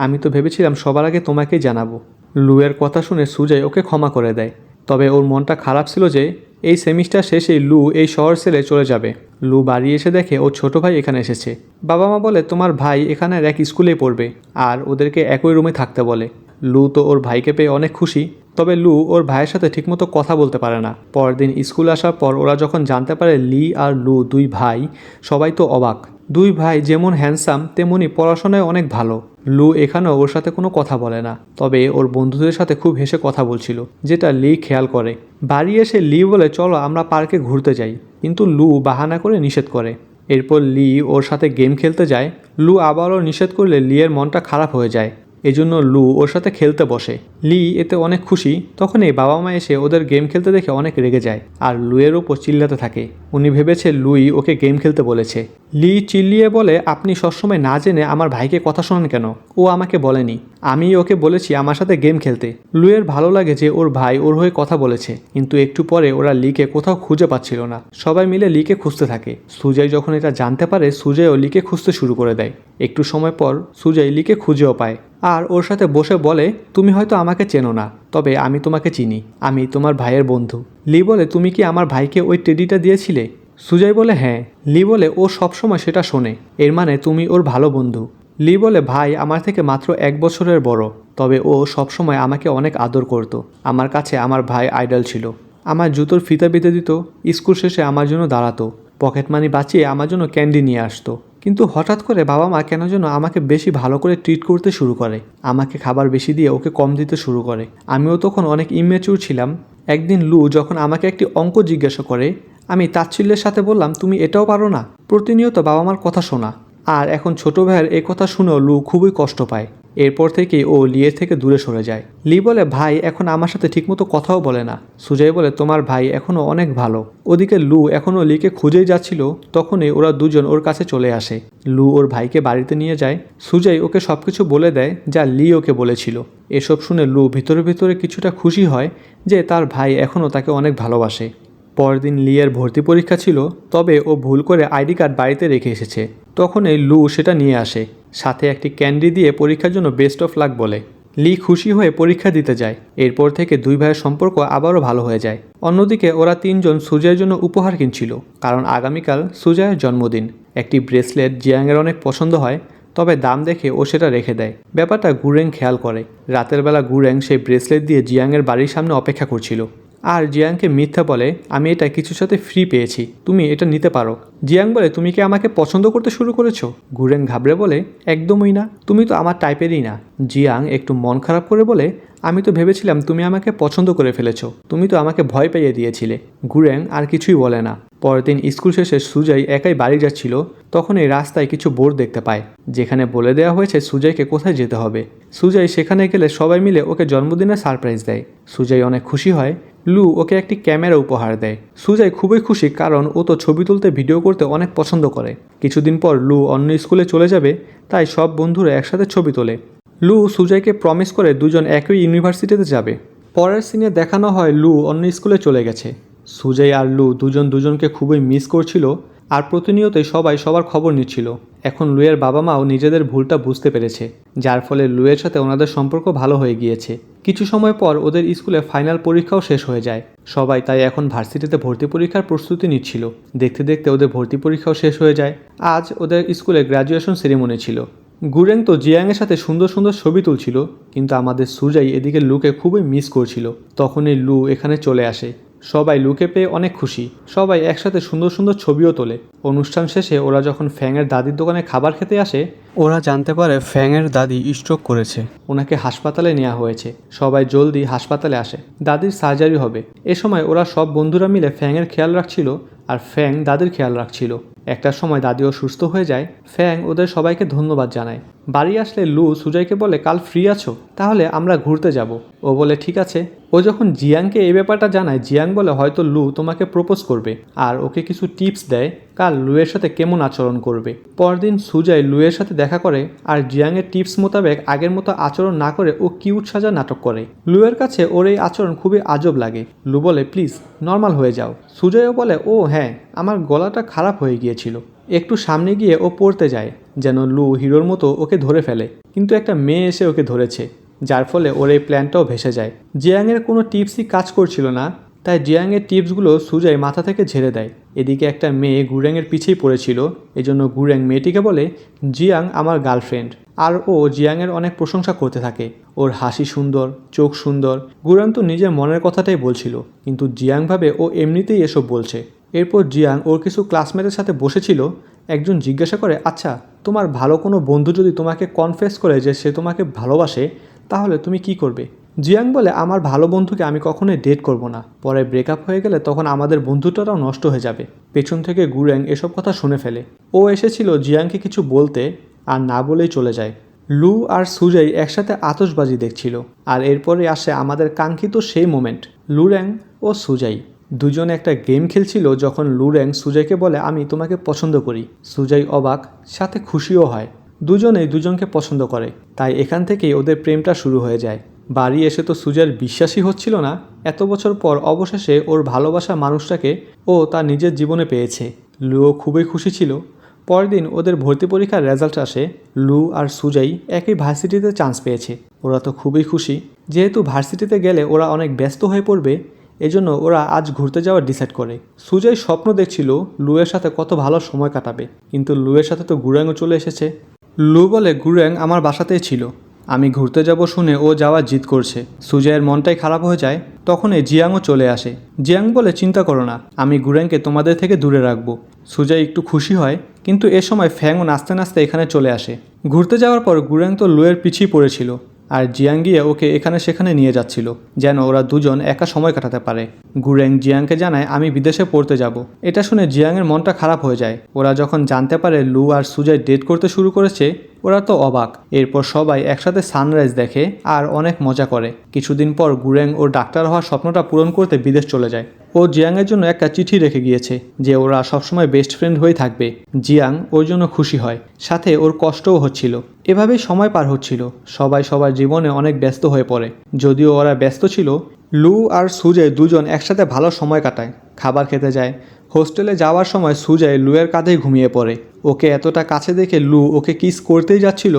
[SPEAKER 2] আমি তো ভেবেছিলাম সবার আগে তোমাকেই জানাবো। লুয়ের কথা শুনে সুজয় ওকে ক্ষমা করে দেয়, তবে ওর মনটা খারাপ ছিল যে এই সেমিস্টার শেষেই লু এই শহর ছেড়ে চলে যাবে। লু বাড়ি এসে দেখে ওর ছোট ভাই এখানে এসেছে। বাবা মা বলে তোমার ভাই এখানের এক স্কুলেই পড়বে, আর ওদেরকে একই রুমে থাকতে বলে। লু তো ওর ভাইকে পেয়ে অনেক খুশি, তবে লু ওর ভাইয়ের সাথে ঠিকমতো কথা বলতে পারে না। পরের দিন স্কুল আসার পর ওরা যখন জানতে পারে লি আর লু দুই ভাই, সবাই তো অবাক। দুই ভাই যেমন হ্যান্ডসাম তেমনই পড়াশোনায় অনেক ভালো। লু এখানেও ওর সাথে কোনো কথা বলে না, তবে ওর বন্ধুদের সাথে খুব হেসে কথা বলছিল, যেটা লি খেয়াল করে। বাড়ি এসে লি বলে চলো আমরা পার্কে ঘুরতে যাই, কিন্তু লু বাহানা করে নিষেধ করে। এরপর লি ওর সাথে গেম খেলতে যায়। লু আবারও নিষেধ করলে লিয়ের মনটা খারাপ হয়ে যায়। এজন্য লু ওর সাথে খেলতে বসে। লি এতে অনেক খুশি। তখনই বাবা মা এসে ওদের গেম খেলতে দেখে অনেক রেগে যায় আর লুয়ের ওপর চিল্লাতে থাকে। উনি ভেবেছে লুই ওকে গেম খেলতে বলেছে। লি চিল্লিয়ে বলে আপনি সবসময় না জেনে আমার ভাইকে কথা শোনান কেন? ও আমাকে বলেনি, আমি ওকে বলেছি আমার সাথে গেম খেলতে। লুয়ের ভালো লাগে যে ওর ভাই ওর হয়ে কথা বলেছে, কিন্তু একটু পরে ওরা লিকে কোথাও খুঁজে পাচ্ছিল না। সবাই মিলে লিকে খুঁজতে থাকে। সুজয় যখন এটা জানতে পারে, সুজয়ও লিকে খুঁজতে শুরু করে দেয়। একটু সময় পর সুজয় লিকে খুঁজেও পায়। আর ওর সাথে বসে বলে, তুমি হয়তো আমাকে চেনো না, তবে আমি তোমাকে চিনি, আমি তোমার ভাইয়ের বন্ধু। লি বলে, তুমি কি আমার ভাইকে ওই টেডিটা দিয়েছিলে? সুজয় বলে, হ্যাঁ। লি বলে, ও সবসময় সেটা শোনে, এর মানে তুমি ওর ভালো বন্ধু। লি বলে, ভাই আমার থেকে মাত্র 1 বছরের বড়, তবে ও সবসময় আমাকে অনেক আদর করত। আমার কাছে আমার ভাই আইডল ছিল। আমার জুতোর ফিতা বেঁধে দিত, স্কুল শেষে আমার জন্য দাঁড়াতো, পকেট মানি বাঁচিয়ে আমার জন্য ক্যান্ডি নিয়ে আসতো। কিন্তু হঠাৎ করে বাবা মা কেন যেন আমাকে বেশি ভালো করে ট্রিট করতে শুরু করে, আমাকে খাবার বেশি দিয়ে ওকে কম দিতে শুরু করে। আমিও তখন অনেক ইম্যাচিউর ছিলাম। একদিন লু যখন আমাকে একটি অঙ্ক জিজ্ঞাসা করে, আমি তাচ্ছিল্যের সাথে বললাম, তুমি এটাও পারো না? প্রতিনিয়ত বাবা মার কথা শোনা, আর এখন ছোট ভাইয়ের এই কথা শুনেও লু খুবই কষ্ট পায়। এরপর থেকেই ও লিয়ের থেকে দূরে সরে যায়। লি বলে, ভাই এখন আমার সাথে ঠিকমতো কথাও বলে না। সুজয় বলে, তোমার ভাই এখনও অনেক ভালো। ওদিকে লু এখনও লিকে খুঁজেই যাচ্ছিল, তখনই ওরা দুজন ওর কাছে চলে আসে। লু ওর ভাইকে বাড়িতে নিয়ে যায়। সুজয় ওকে সবকিছু বলে দেয় যা লি ওকে বলেছিল। এসব শুনে লু ভিতরে ভিতরে কিছুটা খুশি হয় যে তার ভাই এখনও তাকে অনেক ভালোবাসে। পরদিন লিয়ের ভর্তি পরীক্ষা ছিল, তবে ও ভুল করে আইডি কার্ড বাড়িতে রেখে এসেছে। তখনই লু সেটা নিয়ে আসে, সাথে একটি ক্যান্ডি দিয়ে পরীক্ষার জন্য বেস্ট অফ লাক বলে। লি খুশি হয়ে পরীক্ষা দিতে যায়। এরপর থেকে দুই ভাইয়ের সম্পর্ক আবারও ভালো হয়ে যায়। অন্যদিকে ওরা তিনজন সুজয়ের জন্য উপহার কিনছিল, কারণ আগামীকাল সুজয়ের জন্মদিন। একটি ব্রেসলেট জিয়াংয়ের অনেক পছন্দ হয়, তবে দাম দেখে ও সেটা রেখে দেয়। ব্যাপারটা গুরেং খেয়াল করে। রাতের বেলা গুরেং সেই ব্রেসলেট দিয়ে জিয়াংয়ের বাড়ির সামনে অপেক্ষা করছিল, আর জিয়াংকে মিথ্যা বলে, আমি এটা কিছুর সাথে ফ্রি পেয়েছি, তুমি এটা নিতে পারো। জিয়াং বলে, তুমি কি আমাকে পছন্দ করতে শুরু করেছো? গুরেং ঘাবড়ে বলে, একদমই না, তুমি তো আমার টাইপেরই না। জিয়াং একটু মন খারাপ করে বলে, আমি তো ভেবেছিলাম তুমি আমাকে পছন্দ করে ফেলেছো, তুমি তো আমাকে ভয় পাইয়ে দিয়েছিলে। গুরেং আর কিছুই বলে না। পরের দিন স্কুল শেষে সুজয় একাই বাড়ি যাচ্ছিল, তখন এই রাস্তায় কিছু বোর্ড দেখতে পায়, যেখানে বলে দেওয়া হয়েছে সুজয়কে কোথায় যেতে হবে। সুজয় সেখানে গেলে সবাই মিলে ওকে জন্মদিনের সারপ্রাইজ দেয়। সুজয় অনেক খুশি হয়। লু ওকে একটি ক্যামেরা উপহার দেয়। সুজয় খুবই খুশি, কারণ ও তো ছবি তুলতে ভিডিও করতে অনেক পছন্দ করে। কিছুদিন পর লু অন্য স্কুলে চলে যাবে, তাই সব বন্ধুরা একসাথে ছবি তোলে। লু সুজয়কে প্রমিস করে দুজন একই ইউনিভার্সিটিতে যাবে। পরের সিনে দেখানো হয় লু অন্য স্কুলে চলে গেছে। সুজয় আর লু দুজন দুজনকে খুবই মিস করছিল, আর প্রতিনিয়তই সবাই সবার খবর নিচ্ছিল। এখন লুয়ের বাবা মাও নিজেদের ভুলটা বুঝতে পেরেছে, যার ফলে লুয়ের সাথে ওনাদের সম্পর্ক ভালো হয়ে গিয়েছে। কিছু সময় পর ওদের স্কুলে ফাইনাল পরীক্ষাও শেষ হয়ে যায়। সবাই তাই এখন ভার্সিটিতে ভর্তি পরীক্ষার প্রস্তুতি নিচ্ছিল। দেখতে দেখতে ওদের ভর্তি পরীক্ষাও শেষ হয়ে যায়। আজ ওদের স্কুলে গ্র্যাজুয়েশন সেরিমনি ছিল। গুরেং তো জিয়াংয়ের সাথে সুন্দর সুন্দর ছবি তুলছিল, কিন্তু আমাদের সুজাই এদিকে লুকে খুবই মিস করছিল। তখনই লু এখানে চলে আসে। সবাই লুকে পেয়ে অনেক খুশি। সবাই একসাথে সুন্দর সুন্দর ছবিও তোলে। অনুষ্ঠান শেষে ওরা যখন ফ্যাংয়ের দাদির দোকানে খাবার খেতে আসে, ওরা জানতে পারে ফ্যাংয়ের দাদি স্ট্রোক করেছে, ওনাকে হাসপাতালে নেওয়া হয়েছে। সবাই জলদি হাসপাতালে আসে, দাদির সার্জারি হবে। এ সময় ওরা সব বন্ধুরা মিলে ফ্যাংয়ের খেয়াল রাখছিল, আর ফ্যাং দাদির খেয়াল রাখছিল। একটা সময় দাদিও সুস্থ হয়ে যায়। ফ্যাং ওদের সবাইকে ধন্যবাদ জানায়। বাড়ি আসলে লু সুজয়কে বলে, কাল ফ্রি আছো? তাহলে আমরা ঘুরতে যাব। ও বলে, ঠিক আছে। ও যখন জিয়াংকে এই ব্যাপারটা জানায়, জিয়াং বলে, হয়তো লু তোমাকে প্রপোজ করবে, আর ওকে কিছু টিপস দেয় কাল লুয়ের সাথে কেমন আচরণ করবে। পরদিন সুজয় লুয়ের সাথে দেখা করে, আর জিয়াংয়ের টিপস মোতাবেক আগের মতো আচরণ না করে ও কিউট সাজা নাটক করে। লুয়ের কাছে ওর এই আচরণ খুবই আজব লাগে। লু বলে, প্লিজ নর্মাল হয়ে যাও। সুজয়ও বলে, ও হ্যাঁ, আমার গলাটা খারাপ হয়ে গিয়েছিল। একটু সামনে গিয়ে ও পড়তে যায়, যেন লু হিরোর মতো ওকে ধরে ফেলে, কিন্তু একটা মেয়ে এসে ওকে ধরেছে, যার ফলে ওর এই প্ল্যানটাও ভেসে যায়। জিয়াংয়ের কোনো টিপসই কাজ করছিল না, তাই জিয়াংয়ের টিপসগুলো সুজয় মাথা থেকে ঝেড়ে দেয়। এদিকে একটা মেয়ে গুরেংয়ের পিছেই পড়েছিল, এজন্য গুরেং মেয়েটিকে বলে, জিয়াং আমার গার্লফ্রেন্ড। আর ও জিয়াংয়ের অনেক প্রশংসা করতে থাকে, ওর হাসি সুন্দর, চোখ সুন্দর। গুরেং তো নিজের মনের কথাটাই বলছিল, কিন্তু জিয়াং ভাবে ও এমনিতেই এসব বলছে। এরপর জিয়াং ওর কিছু ক্লাসমেটের সাথে বসেছিল। একজন জিজ্ঞাসা করে, আচ্ছা, তোমার ভালো কোনো বন্ধু যদি তোমাকে কনফেস করে যে সে তোমাকে ভালোবাসে, তাহলে তুমি কি করবে? জিয়াং বলে, আমার ভালো বন্ধুকে আমি কখনোই ডেট করব না। পরে ব্রেকআপ হয়ে গেলে তখন আমাদের বন্ধুটারাও নষ্ট হয়ে যাবে। পেছন থেকে গুরেং এসব কথা শুনে ফেলে। ও এসেছিল জিয়াংকে কিছু বলতে, আর না বলেই চলে যায়। লু আর সুজয় একসাথে আতশবাজি দেখছিল, আর এরপরে আসে আমাদের কাঙ্ক্ষিত সেই মোমেন্ট, লুরেং ও সুজয় দুজনে একটা গেম খেলছিল। যখন লুরেং সুজয়কে বলে, আমি তোমাকে পছন্দ করি, সুজয় অবাক, সাথে খুশিও হয়। দুজনেই দুজনকে পছন্দ করে, তাই এখান থেকেই ওদের প্রেমটা শুরু হয়ে যায়। বাড়ি এসে তো সুজয়ের বিশ্বাসই হচ্ছিল না, এত বছর পর অবশেষে ওর ভালোবাসা মানুষটাকে ও তার নিজের জীবনে পেয়েছে। লুও খুবই খুশি ছিল। পরের দিন ওদের ভর্তি পরীক্ষার রেজাল্ট আসে। লু আর সুজাই একই ভার্সিটিতে চান্স পেয়েছে। ওরা তো খুবই খুশি। যেহেতু ভার্সিটিতে গেলে ওরা অনেক ব্যস্ত হয়ে পড়বে, এজন্য ওরা আজ ঘুরতে যাওয়ার ডিসাইড করে। সুজাই স্বপ্ন দেখছিল লুয়ের সাথে কত ভালো সময় কাটাবে, কিন্তু লুয়ের সাথে তো গুরাংও চলে এসেছে। লু বলে, গুরাং আমার বাসাতেই ছিল, আমি ঘুরতে যাব শুনে ও যাওয়ার জিদ করছে। সুজাইয়ের মনটাই খারাপ হয়ে যায়। তখনই জিয়াংও চলে আসে। জিয়াং বলে, চিন্তা করো না, আমি গুরাংকে তোমাদের থেকে দূরে রাখবো। সুজাই একটু খুশি হয়, কিন্তু এ সময় ফ্যাংও নাচতে নাচতে এখানে চলে আসে। ঘুরতে যাওয়ার পর গুরাং তো লুয়ের পিছিয়ে পড়েছিল, আর জিয়াং গিয়ে ওকে এখানে সেখানে নিয়ে যাচ্ছিল যেন ওরা দুজন একা সময় কাটাতে পারে। গুরেং জিয়াংকে জানায়, আমি বিদেশে পড়তে যাব। এটা শুনে জিয়াংয়ের মনটা খারাপ হয়ে যায়। ওরা যখন জানতে পারে লু আর সুজাই ডেট করতে শুরু করেছে, ওরা তো অবাক। এরপর সবাই একসাথে সানরাইজ দেখে আর অনেক মজা করে। কিছুদিন পর গুরেং ওর ডাক্তার হওয়ার স্বপ্নটা পূরণ করতে বিদেশ চলে যায়। ও জিয়াংয়ের জন্য একটা চিঠি রেখে গিয়েছে যে ওরা সবসময় বেস্ট ফ্রেন্ড হয়ে থাকবে। জিয়াং ওর জন্য খুশি হয়, সাথে ওর কষ্টও হচ্ছিল। এভাবেই সময় পার হচ্ছিল। সবাই সবার জীবনে অনেক ব্যস্ত হয়ে পড়ে। যদিও ওরা ব্যস্ত ছিল, লু আর সুজয় দুজন একসাথে ভালো সময় কাটায়, খাবার খেতে যায়। হোস্টেলে যাওয়ার সময় সুজয় লুয়ের কাঁধেই ঘুমিয়ে পড়ে। ওকে এতটা কাছে দেখে লু ওকে কিস করতেই যাচ্ছিল।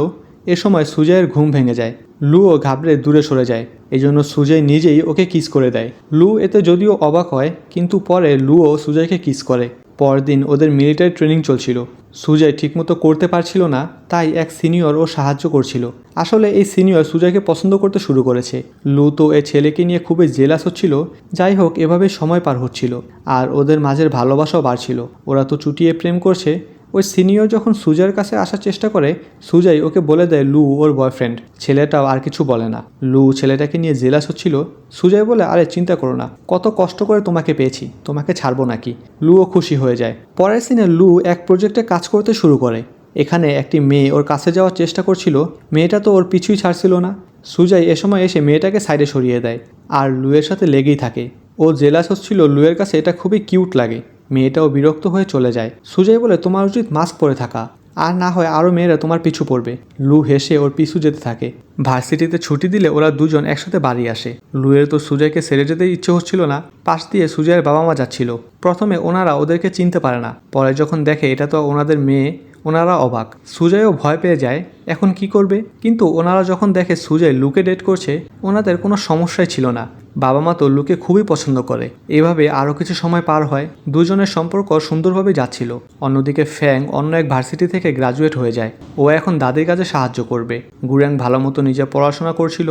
[SPEAKER 2] এ সময় সুজয়ের ঘুম ভেঙে যায়। লুও ঘাবড়ে দূরে সরে যায়। এজন্য সুজয় নিজেই ওকে কিস করে দেয়। লু এতে যদিও অবাক হয়, কিন্তু পরে লুও সুজয়কে কিস করে। পরদিন ওদের মিলিটারি ট্রেনিং চলছিল। সুজয় ঠিকমতো করতে পারছিল না, তাই এক সিনিয়র ও সাহায্য করছিল। আসলে এই সিনিয়র সুজয়কে পছন্দ করতে শুরু করেছে। লু তো এ ছেলেকে নিয়ে খুবই জেলাস হচ্ছিল। যাই হোক, এভাবে সময় পার হচ্ছিল আর ওদের মাঝের ভালোবাসাও বাড়ছিল। ওরা তো চুটিয়ে প্রেম করছে। ওই সিনিয়র যখন সুজয়ের কাছে আসার চেষ্টা করে, সুজয় ওকে বলে দেয় লু ওর বয়ফ্রেন্ড। ছেলেটাও আর কিছু বলে না। লু ছেলেটাকে নিয়ে জেলাস হচ্ছিল। সুজয় বলে, আরে চিন্তা করো না, কত কষ্ট করে তোমাকে পেয়েছি, তোমাকে ছাড়বো নাকি। লুও খুশি হয়ে যায়। পরের সিনে লু এক প্রজেক্টে কাজ করতে শুরু করে। এখানে একটি মেয়ে ওর কাছে যাওয়ার চেষ্টা করছিল। মেয়েটা তো ওর পিছুই ছাড়ছিল না। সুজয় এ সময় এসে মেয়েটাকে সাইডে সরিয়ে দেয় আর লুয়ের সাথে লেগেই থাকে। ও জেলাস হচ্ছিল, লুয়ের কাছে এটা খুবই কিউট লাগে। মেয়েটাও বিরক্ত হয়ে চলে যায়। সুজয় বলে, তোমার উচিত মাস্ক পরে থাকা, আর না হয় আরও মেয়েরা তোমার পিছু পড়বে। লু হেসে ওর পিছু যেতে থাকে। ভার্সিটিতে ছুটি দিলে ওরা দুজন একসাথে বাড়ি আসে। লুয়ের তো সুজয়কে ছেড়ে যেতে ইচ্ছে হচ্ছিল না। পাশ দিয়ে সুজয়ের বাবা মা যাচ্ছিল। প্রথমে ওনারা ওদেরকে চিনতে পারে না, পরে যখন দেখে এটা তো ওনাদের মেয়ে, ওনারা অবাক। সুজয়ও ভয় পেয়ে যায়, এখন কি করবে। কিন্তু ওনারা যখন দেখে সুজয় লুকে ডেট করছে, ওনাদের কোনো সমস্যাই ছিল না। বাবা মা তো লুকে খুবই পছন্দ করে। এভাবে আরও কিছু সময় পার হয়। দুজনের সম্পর্ক সুন্দরভাবে যাচ্ছিল। অন্যদিকে ফ্যাং অন্য এক ভার্সিটি থেকে গ্রাজুয়েট হয়ে যায়। ও এখন দাদির কাজে সাহায্য করবে। গুরাং ভালো মতো নিজে পড়াশোনা করছিল।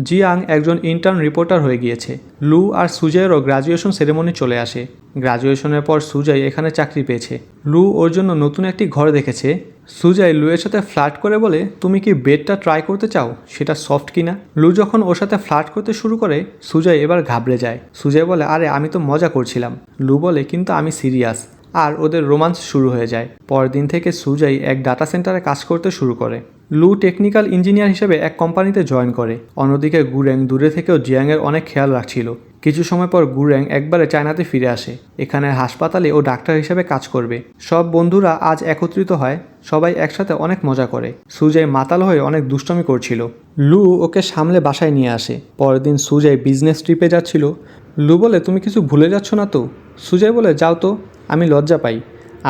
[SPEAKER 2] জিয়াং একজন ইন্টার্ন রিপোর্টার হয়ে গিয়েছে। লু আর সুজয়েরও গ্রাজুয়েশন সেরেমনি চলে আসে। গ্রাজুয়েশনের পর সুজয় এখানে চাকরি পেয়েছে। লু ওর জন্য নতুন একটি ঘর দেখেছে। সুজয় লুয়ের সাথে ফ্লার্ট করে বলে, তুমি কি বেডটা ট্রাই করতে চাও, সেটা সফট কিনা। লু যখন ওর সাথে ফ্লার্ট করতে শুরু করে, সুজয় এবার ঘাবড়ে যায়। সুজয় বলে, আরে আমি তো মজা করছিলাম। লু বলে, কিন্তু আমি সিরিয়াস। আর ওদের রোমান্স শুরু হয়ে যায়। পরের দিন থেকে সুজয় এক ডাটা সেন্টারে কাজ করতে শুরু করে। লু টেকনিক্যাল ইঞ্জিনিয়ার হিসেবে এক কোম্পানিতে জয়েন করে। অন্যদিকে গুরেং দূরে থেকেও জিয়াংয়ের অনেক খেয়াল রাখছিল। কিছু সময় পর গুরেং একবারে চায়নাতে ফিরে আসে। এখানে হাসপাতালে ও ডাক্তার হিসেবে কাজ করবে। সব বন্ধুরা আজ একত্রিত হয়। সবাই একসাথে অনেক মজা করে। সুজয় মাতাল হয়ে অনেক দুষ্টমি করছিল। লু ওকে সামলে বাসায় নিয়ে আসে। পরের দিন সুজয় বিজনেস ট্রিপে যাচ্ছিল। লু বলে, তুমি কিছু ভুলে যাচ্ছ না তো। সুজয় বলে, যাও তো, আমি লজ্জা পাই।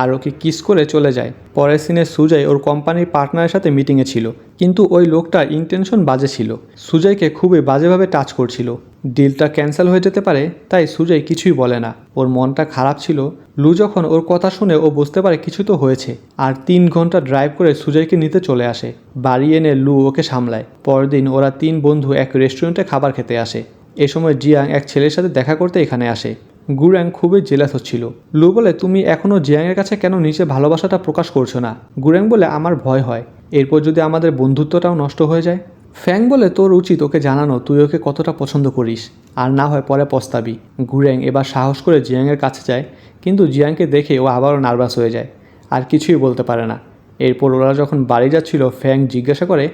[SPEAKER 2] আর ওকে কিস করে চলে যায়। পরের সিনে সুজয় ওর কোম্পানির পার্টনারের সাথে মিটিংয়ে ছিল, কিন্তু ওই লোকটা ইন্টেনশন বাজে ছিল। সুজয়কে খুবই বাজেভাবে টাচ করছিল। ডিলটা ক্যান্সেল হয়ে যেতে পারে, তাই সুজয় কিছুই বলে না। ওর মনটা খারাপ ছিল। লু যখন ওর কথা শুনে ও বুঝতে পারে কিছু তো হয়েছে, আর 3 ঘন্টা ড্রাইভ করে সুজয়কে নিতে চলে আসে। বাড়ি এনে লু ওকে সামলায়। পরের দিন ওরা 3 বন্ধু এক রেস্টুরেন্টে খাবার খেতে আসে। এ সময় জিয়াং এক ছেলের সাথে দেখা করতে এখানে আসে। গুরাং খুবই জেলাস হচ্ছিল। লু বলে, তুমি এখনও জিয়াংয়ের কাছে কেন নিজের ভালোবাসাটা প্রকাশ করছো না। গুরাং বলে, আমার ভয় হয় এরপর যদি আমাদের বন্ধুত্বটাও নষ্ট হয়ে যায়। ফ্যাং বলে, তোর উচিত ওকে জানানো তুই ওকে কতটা পছন্দ করিস, আর না হয় পরে পস্তাবি। গুরাং এবার সাহস করে জিয়াংয়ের কাছে যায়, কিন্তু জিয়াংকে দেখে ও আবারও নার্ভাস হয়ে যায়, আর কিছুই বলতে পারে না। এরপর ওরা যখন বাড়ি যাচ্ছিল, ফ্যাং জিজ্ঞাসা করে,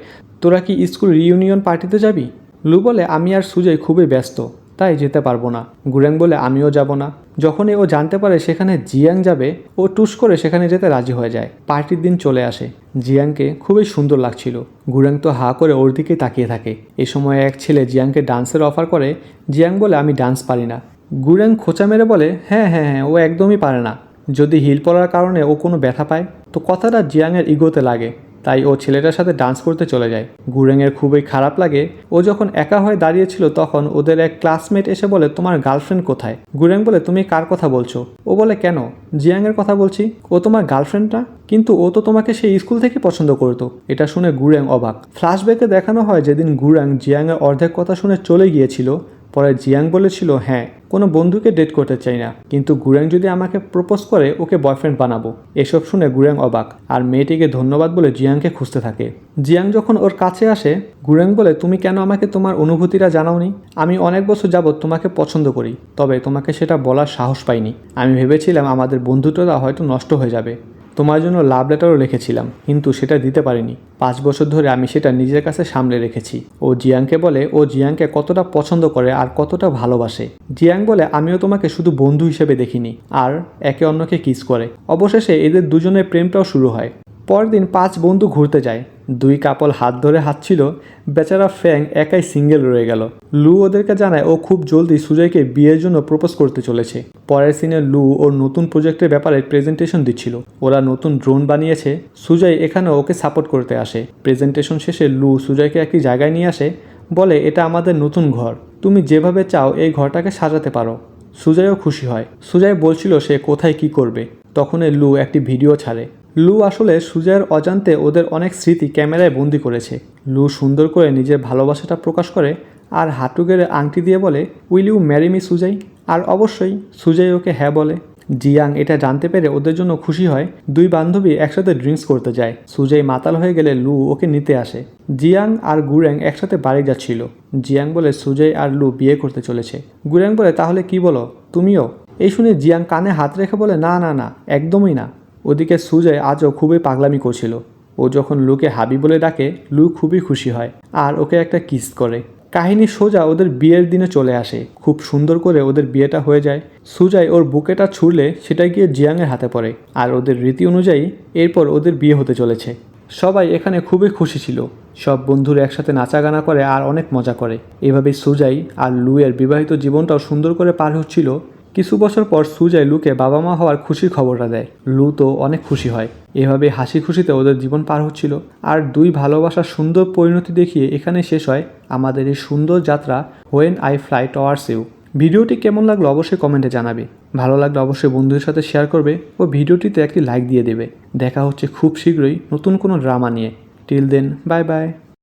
[SPEAKER 2] তোরা কি স্কুল রিইউনিয়ন পার্টিতে যাবি। লু বলে, আমি আর সুজয় খুবই ব্যস্ত, তাই যেতে পারবো না। গুরাং বলে, আমিও যাব না। যখনই ও জানতে পারে সেখানে জিয়াং যাবে, ও টুস করে সেখানে যেতে রাজি হয়ে যায়। পার্টির দিন চলে আসে। জিয়াংকে খুবই সুন্দর লাগছিল। গুরাং তো হা করে ওর দিকে তাকিয়ে থাকে। এ সময় এক ছেলে জিয়াংকে ডান্সের অফার করে। জিয়াং বলে, আমি ডান্স পারি না। গুরাং খোঁচা মেরে বলে, হ্যাঁ হ্যাঁ হ্যাঁ, ও একদমই পারে না। যদি হিল পরার কারণে ও কোনো ব্যথা পায়। তো কথাটা জিয়াংয়ের ইগোতে লাগে, তাই ও ছেলেটার সাথে ডান্স করতে চলে যায়। গুরেংয়ের খুবই খারাপ লাগে। ও যখন একা হয়ে দাঁড়িয়েছিল তখন ওদের এক ক্লাসমেট এসে বলে, তোমার গার্লফ্রেন্ড কোথায়? গুরেং বলে, তুমি কার কথা বলছো? ও বলে, কেন? জিয়াংয়ের কথা বলছি। ও তোমার গার্লফ্রেন্ড না? কিন্তু ও তো তোমাকে সেই স্কুল থেকে পছন্দ করতো। এটা শুনে গুরেং অবাক। ফ্ল্যাশব্যাকে দেখানো হয় যেদিন গুরেং জিয়াংয়ের অর্ধেক কথা শুনে চলে গিয়েছিল। পরে জিয়াং বলেছিল, হ্যাঁ, কোনো বন্ধুকে ডেট করতে চাই না, কিন্তু গুরেং যদি আমাকে প্রপোজ করে ওকে বয়ফ্রেন্ড বানাবো। এসব শুনে গুরেং অবাক আর মেয়েটিকে ধন্যবাদ বলে জিয়াংকে খুঁজতে থাকে। জিয়াং যখন ওর কাছে আসে, গুরেং বলে, তুমি কেন আমাকে তোমার অনুভূতিটা জানাওনি? আমি অনেক বছর যাবৎ তোমাকে পছন্দ করি, তবে তোমাকে সেটা বলার সাহস পাইনি। আমি ভেবেছিলাম আমাদের বন্ধুত্বটা হয়তো নষ্ট হয়ে যাবে। তোমার জন্য লাভ লেটারও লিখেছিলাম, কিন্তু সেটা দিতে পারিনি। 5 বছর ধরে আমি সেটা নিজের কাছে সামলে রেখেছি। ও জিয়াংকে বলে ও জিয়াংকে কতটা পছন্দ করে আর কতটা ভালোবাসে। জিয়াং বলে, আমিও তোমাকে শুধু বন্ধু হিসেবে দেখিনি, আর একে অন্যকে কিস করে। অবশেষে এদের দুজনের প্রেমটাও শুরু হয়। পরের দিন 5 বন্ধু ঘুরতে যায়। 2 কাপল হাত ধরে হাঁটছিল। বেচারা ফ্যাং একাই সিঙ্গেল রয়ে গেল। লু ওদেরকে জানায় ও খুব জলদি সুজয়কে বিয়ের জন্য প্রপোজ করতে চলেছে। পরের সিনে লু ওর নতুন প্রজেক্টের ব্যাপারে প্রেজেন্টেশন দিচ্ছিল। ওরা নতুন ড্রোন বানিয়েছে। সুজয় এখানে ওকে সাপোর্ট করতে আসে। প্রেজেন্টেশন শেষে লু সুজয়কে একটি জায়গায় নিয়ে আসে, বলে, এটা আমাদের নতুন ঘর, তুমি যেভাবে চাও এই ঘরটাকে সাজাতে পারো। সুজয়ও খুশি হয়। সুজয় বলছিল সে কোথায় কি করবে। তখনই লু একটি ভিডিও ছাড়ে। লু আসলে সুজয়ের অজান্তে ওদের অনেক স্মৃতি ক্যামেরায় বন্দি করেছে। লু সুন্দর করে নিজের ভালোবাসাটা প্রকাশ করে আর হাঁটু গেড়ে আংটি দিয়ে বলে, will you marry me Sujoy? আর অবশ্যই সুজয় ওকে হ্যাঁ বলে। জিয়াং এটা জানতে পেরে ওদের জন্য খুশি হয়। 2 বান্ধবী একসাথে ড্রিঙ্কস করতে যায়। সুজয় মাতাল হয়ে গেলে লু ওকে নিতে আসে। জিয়াং আর গুরেং একসাথে বাড়ি যাচ্ছিল। জিয়াং বলে, সুজয় আর লু বিয়ে করতে চলেছে। গুরেং বলে, তাহলে কি বলো, তুমিও? এই শুনে জিয়াং কানে হাত রেখে বলে, না না না, একদমই না। ওদিকে সুজয় আজও খুবই পাগলামি করছিল। ও যখন লুকে হাবি বলে ডাকে, লু খুবই খুশি হয় আর ওকে একটা কিস করে। কাহিনী সোজা ওদের বিয়ের দিনে চলে আসে। খুব সুন্দর করে ওদের বিয়েটা হয়ে যায়। সুজয় ওর বুকেটা ছুঁড়লে সেটা গিয়ে জিয়াংয়ের হাতে পড়ে, আর ওদের রীতি অনুযায়ী এরপর ওদের বিয়ে হতে চলেছে। সবাই এখানে খুবই খুশি ছিল। সব বন্ধুরা একসাথে নাচাগানা করে আর অনেক মজা করে। এভাবেই সুজয় আর লুয়ের বিবাহিত জীবনটাও সুন্দর করে পার হচ্ছিল। কিছু বছর পর সুজয় লুকে বাবা মা হওয়ার খুশির খবরটা দেয়। লু তো অনেক খুশি হয়। এভাবে হাসি খুশিতে ওদের জীবন পার হচ্ছিল। আর 2 ভালোবাসার সুন্দর পরিণতি দেখিয়ে এখানে শেষ হয় আমাদের এই সুন্দর যাত্রা when I fly towards you. ভিডিওটি কেমন লাগলো অবশ্যই কমেন্টে জানাবে। ভালো লাগলে অবশ্যই বন্ধুদের সাথে শেয়ার করবে ও ভিডিওটিতে একটি লাইক দিয়ে দেবে। দেখা হচ্ছে খুব শীঘ্রই নতুন কোনো ড্রামা নিয়ে। Till then, bye by.